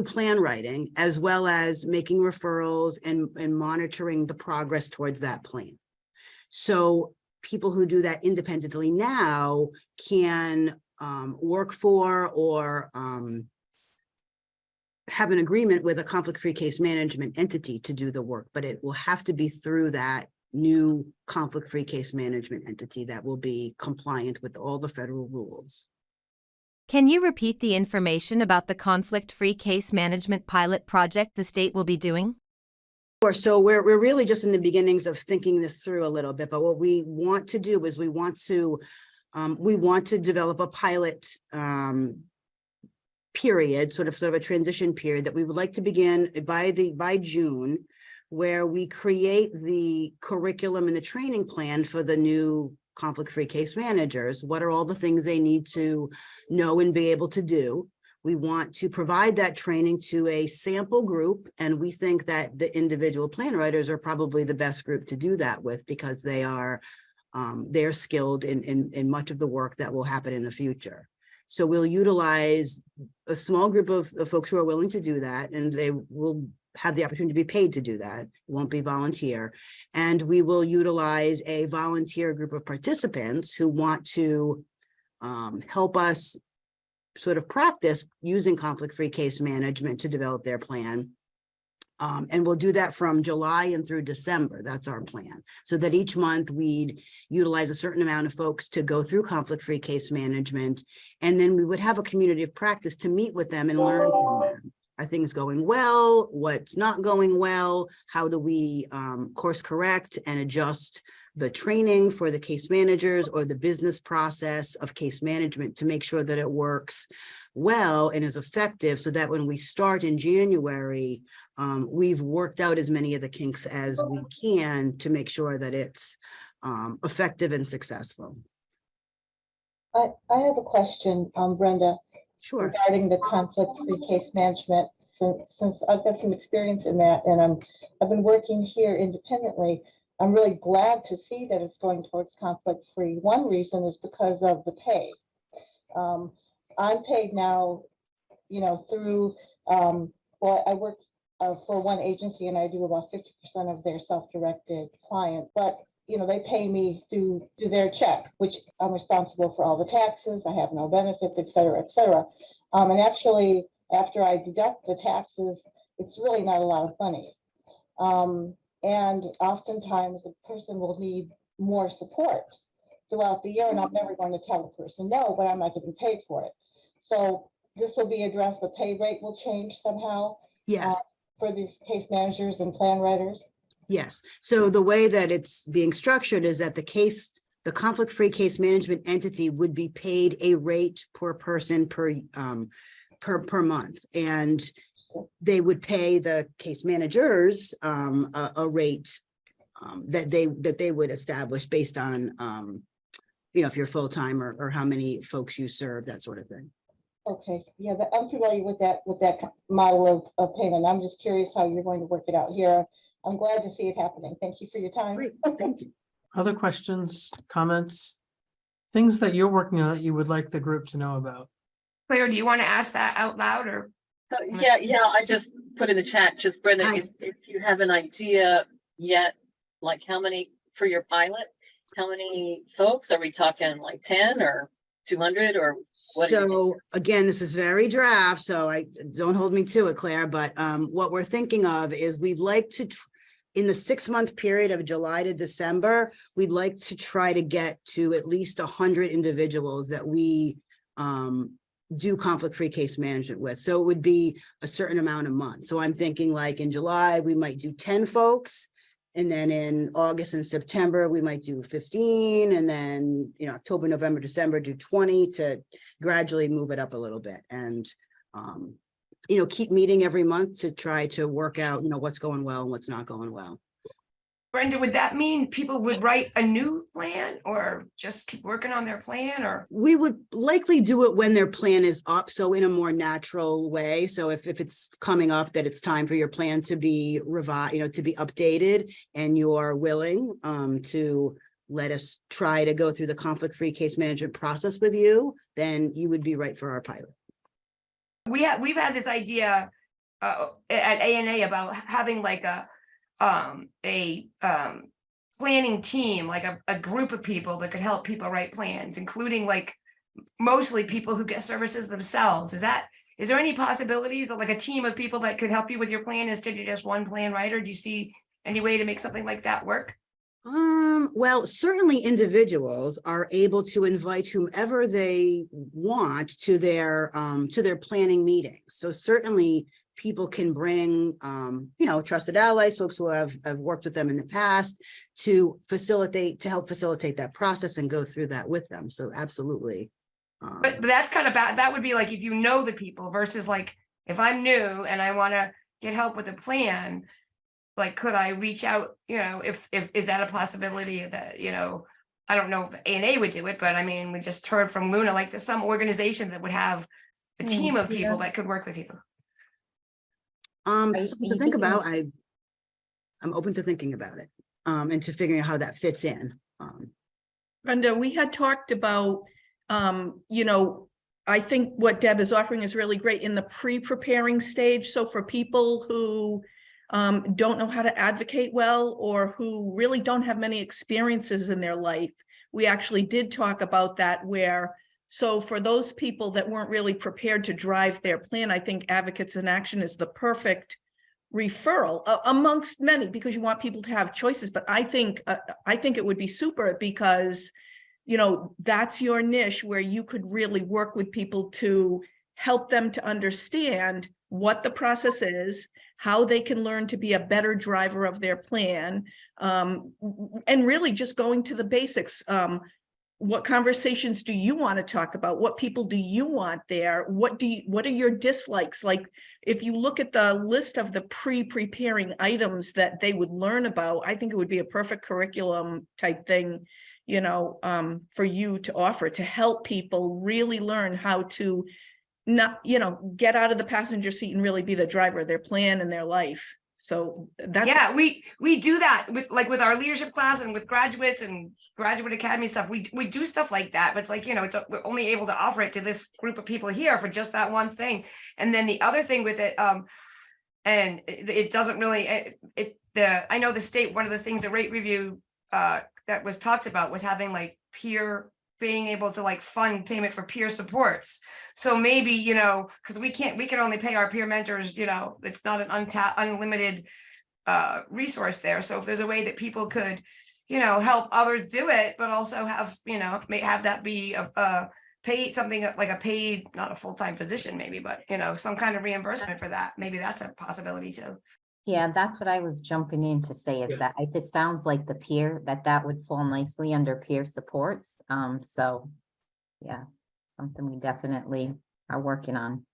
plan writing as well as making referrals and monitoring the progress towards that plan. So people who do that independently now can work for or have an agreement with a conflict-free case management entity to do the work, but it will have to be through that new conflict-free case management entity that will be compliant with all the federal rules. Can you repeat the information about the conflict-free case management pilot project the state will be doing? Sure. So we're really just in the beginnings of thinking this through a little bit, but what we want to do is we want to develop a pilot period, sort of a transition period that we would like to begin by June, where we create the curriculum and the training plan for the new conflict-free case managers. What are all the things they need to know and be able to do? We want to provide that training to a sample group, and we think that the individual plan writers are probably the best group to do that with, because they're skilled in much of the work that will happen in the future. So we'll utilize a small group of folks who are willing to do that, and they will have the opportunity to be paid to do that. It won't be volunteer. And we will utilize a volunteer group of participants who want to help us sort of practice using conflict-free case management to develop their plan. And we'll do that from July and through December. That's our plan. So that each month we'd utilize a certain amount of folks to go through conflict-free case management. And then we would have a community of practice to meet with them and learn from them. Are things going well? What's not going well? How do we course correct and adjust the training for the case managers or the business process of case management to make sure that it works well and is effective, so that when we start in January, we've worked out as many of the kinks as we can to make sure that it's effective and successful. I have a question, Brenda. Sure. Regarding the conflict-free case management, since I've got some experience in that, and I've been working here independently. I'm really glad to see that it's going towards conflict-free. One reason is because of the pay. I'm paid now, through, well, I work for one agency and I do about 50% of their self-directed clients, but they pay me through their check, which I'm responsible for all the taxes. I have no benefits, et cetera, et cetera. And actually, after I deduct the taxes, it's really not a lot of money. And oftentimes the person will need more support throughout the year, and I'm never going to tell the person no, but I'm not getting paid for it. So this will be addressed. The pay rate will change somehow. Yes. For these case managers and plan writers. Yes. So the way that it's being structured is that the conflict-free case management entity would be paid a rate per person per month, and they would pay the case managers a rate that they would establish based on if you're full-time or how many folks you serve, that sort of thing. Okay, yeah, I'm familiar with that model of payment. I'm just curious how you're going to work it out here. I'm glad to see it happening. Thank you for your time. Great, thank you. Other questions, comments, things that you're working on that you would like the group to know about? Claire, do you want to ask that out loud or So, yeah, I just put in the chat, just Brenda, if you have an idea yet, like how many for your pilot, how many folks, are we talking like 10 or 200 or what? So again, this is very draft, so I don't hold me to it, Claire, but what we're thinking of is we'd like to, in the 6-month period of July to December, we'd like to try to get to at least 100 individuals that we do conflict-free case management with. So it would be a certain amount a month. So I'm thinking like in July, we might do 10 folks. And then in August and September, we might do 15. And then, October, November, December, do 20 to gradually move it up a little bit. And, keep meeting every month to try to work out, what's going well and what's not going well. Brenda, would that mean people would write a new plan or just keep working on their plan, or? We would likely do it when their plan is up. So in a more natural way. So if it's coming up that it's time for your plan to be revised, to be updated, and you're willing to let us try to go through the conflict-free case management process with you, then you would be right for our pilot. We've had this idea at ANA about having like a planning team, like a group of people that could help people write plans, including like mostly people who get services themselves. Is there any possibilities of like a team of people that could help you with your plan instead of just one plan writer? Do you see any way to make something like that work? Well, certainly individuals are able to invite whomever they want to their planning meetings. So certainly people can bring, trusted allies, folks who have worked with them in the past to help facilitate that process and go through that with them. So absolutely. But that's kind of bad. That would be like if you know the people versus like if I'm new and I want to get help with a plan, like could I reach out? If is that a possibility that I don't know if ANA would do it, but I mean we just heard from Luna like there's some organization that would have a team of people that could work with you. Something to think about. I'm open to thinking about it and to figuring out how that fits in. Brenda, we had talked about, I think what Deb is offering is really great in the pre-preparing stage. So for people who don't know how to advocate well, or who really don't have many experiences in their life, we actually did talk about that so for those people that weren't really prepared to drive their plan, I think Advocates in Action is the perfect referral amongst many, because you want people to have choices. But I think it would be super because, that's your niche where you could really work with people to help them to understand what the process is, how they can learn to be a better driver of their plan, and really just going to the basics. What conversations do you want to talk about? What people do you want there? What are your dislikes? Like if you look at the list of the pre-preparing items that they would learn about, I think it would be a perfect curriculum type thing, for you to offer to help people really learn how to not, get out of the passenger seat and really be the driver of their plan and their life. So that's we do that with our leadership class and with graduates and graduate academy stuff. We do stuff like that, but it's like, we're only able to offer it to this group of people here for just that one thing. And then the other thing with it, and it doesn't really, I know the state, one of the things at rate review that was talked about was having like being able to like fund payment for peer supports. So maybe, because we can only pay our peer mentors, it's not an unlimited resource there. So if there's a way that people could, help others do it, but also have, have that be a paid, something like a paid, not a full-time position maybe, but some kind of reimbursement for that. Maybe that's a possibility too. Yeah, that's what I was jumping in to say is that it sounds like the peer, that would fall nicely under peer supports. So yeah, something we definitely are working on.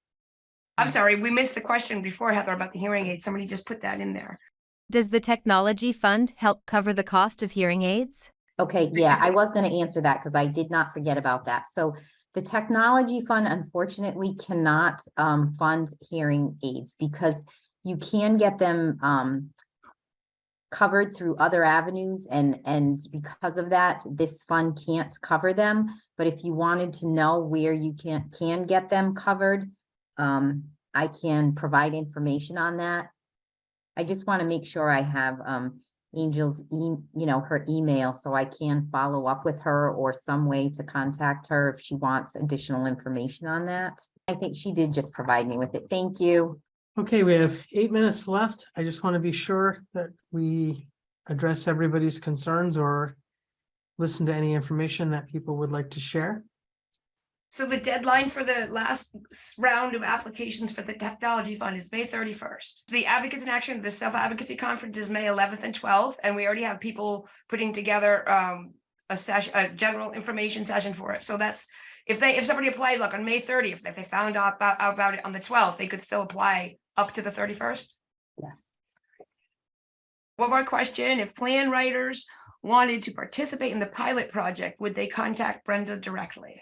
I'm sorry, we missed the question before, Heather, about the hearing aid. Somebody just put that in there. Does the technology fund help cover the cost of hearing aids? Okay, yeah, I was going to answer that because I did not forget about that. So the technology fund unfortunately cannot fund hearing aids because you can get them covered through other avenues, and because of that, this fund can't cover them. But if you wanted to know where you can get them covered, I can provide information on that. I just want to make sure I have Angel's her email, so I can follow up with her or some way to contact her if she wants additional information on that. I think she did just provide me with it. Thank you. Okay, we have 8 minutes left. I just want to be sure that we address everybody's concerns or listen to any information that people would like to share. So the deadline for the last round of applications for the technology fund is May 31st. The Advocates in Action, the Self-Advocacy Conference is May 11th and 12th, and we already have people putting together a general information session for it. So that's, if somebody applied, on May 30th, if they found out about it on the 12th, they could still apply up to the 31st. Yes. One more question. If plan writers wanted to participate in the pilot project, would they contact Brenda directly?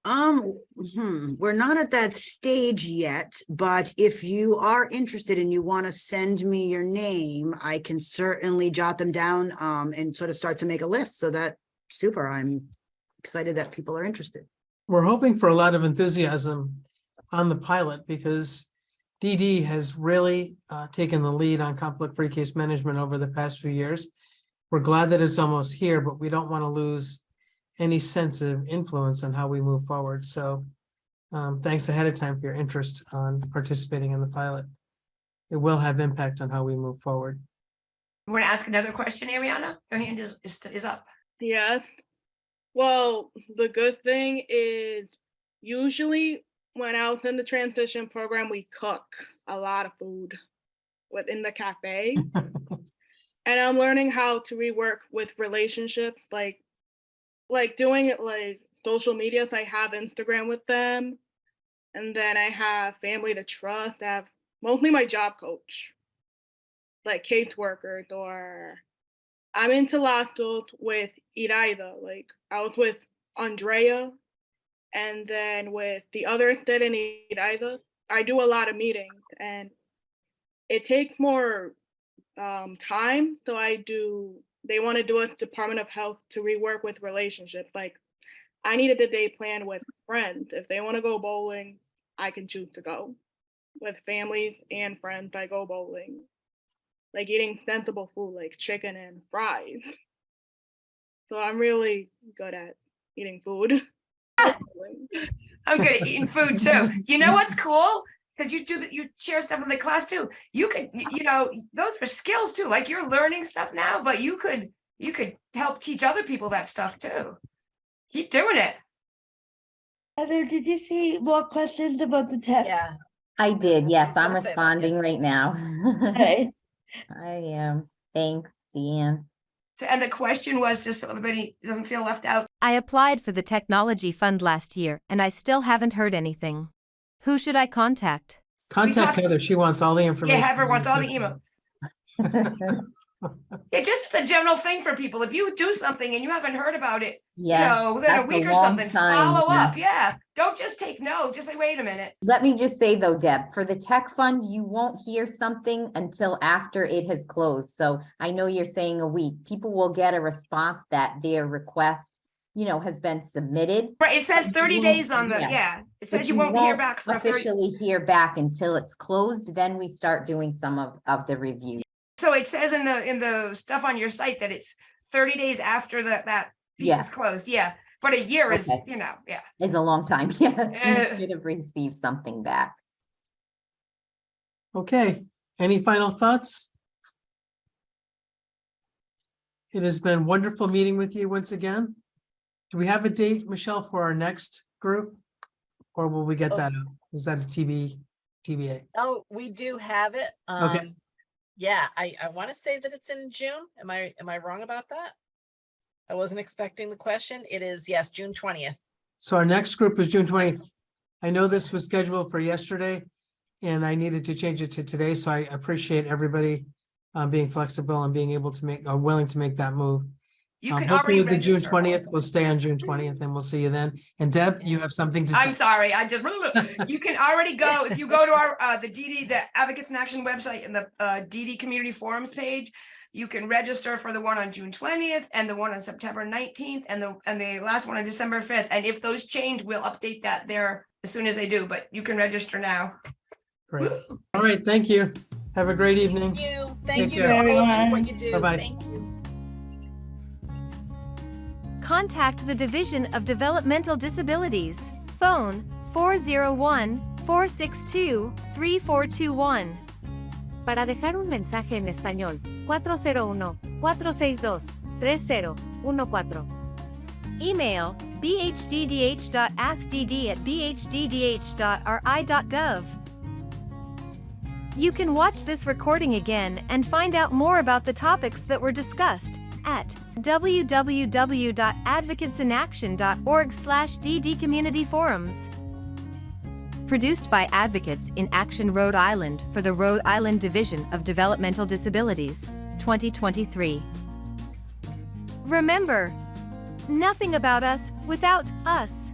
We're not at that stage yet, but if you are interested and you want to send me your name, I can certainly jot them down and sort of start to make a list. So that's super. I'm excited that people are interested. We're hoping for a lot of enthusiasm on the pilot because DD has really taken the lead on conflict-free case management over the past few years. We're glad that it's almost here, but we don't want to lose any sense of influence on how we move forward. So thanks ahead of time for your interest on participating in the pilot. It will have impact on how we move forward. You want to ask another question, Ariana? Your hand is up. Yeah. Well, the good thing is usually when I was in the transition program, we cook a lot of food within the cafe. And I'm learning how to rework with relationships, like doing it like social media. So I have Instagram with them. And then I have family to trust. I have mostly my job coach, like caseworkers, or I'm into lactose with Iraida. Like I was with Andrea, and then with the other that in Iraida, I do a lot of meetings and it takes more time. So they want to do a Department of Health to rework with relationships. Like I needed a day plan with friends. If they want to go bowling, I can choose to go. With families and friends, I go bowling. Like eating sensible food like chicken and fries. So I'm really good at eating food. I'm good at eating food too. You know what's cool? Because you share stuff in the class too. You could, those are skills too. Like you're learning stuff now, but you could help teach other people that stuff too. Keep doing it. Heather, did you see more questions about the tech? Yeah. I did. Yes, I'm I'll say that, responding right now. Okay. I am. Thanks, Deanne. So, and the question was just so everybody doesn't feel left out. I applied for the technology fund last year and I still haven't heard anything. Who should I contact? Contact Heather. She wants all the information. Yeah, Heather wants all the email. It just is a general thing for people. If you do something and you haven't heard about it, Yes, within a that's week a or long something, time, follow yeah. up. Yeah. Don't just take no. Just say, wait a minute. Let me just say though, Deb, for the tech fund, you won't hear something until after it has closed. So I know you're saying a week. People will get a response that their request, has been submitted. Right. It says 30 days on the, It says But you won't hear back for 30. officially hear back until it's closed. Then we start doing some of the review. So it says in the stuff on your site that it's 30 days after that piece is Yes. closed. Yeah. But a year is, Okay. yeah. It's a long time. Yes, Uh, we should have received something back. Okay, any final thoughts? It has been wonderful meeting with you once again. Do we have a date, Michelle, for our next group? Or will we get that out? Is that a TBA? Oh, we do have it. Okay. Yeah, I want to say that it's in June. Am I wrong about that? I wasn't expecting the question. It is, yes, June 20th. So our next group is June 20th. I know this was scheduled for yesterday and I needed to change it to today. So I appreciate everybody being flexible and being able to willing to make that move. You can Hopefully already the June register. 20th will stay on June 20th and we'll see you then. And Deb, you have something to say? I'm sorry. You can already go, if you go to our, the Advocates in Action website and the DD Community Forums page, you can register for the one on June 20th and the one on September 19th and the last one on December 5th. And if those change, we'll update that there as soon as they do, but you can register now. Great. All right, thank you. Have a great evening. Thank you. Take Thank you care. to all of you for what you do. Bye-bye. Thank you. Contact the Division of Developmental Disabilities. Phone 401-462-3421. Para dejar un mensaje en español, 401-462-3014. Email bhddh.askdd@bhddh.ri.gov. You can watch this recording again and find out more about the topics that were discussed at www.advocatesinaction.org/DD Community Forums. Produced by Advocates in Action Rhode Island for the Rhode Island Division of Developmental Disabilities, 2023. Remember, nothing about us without us.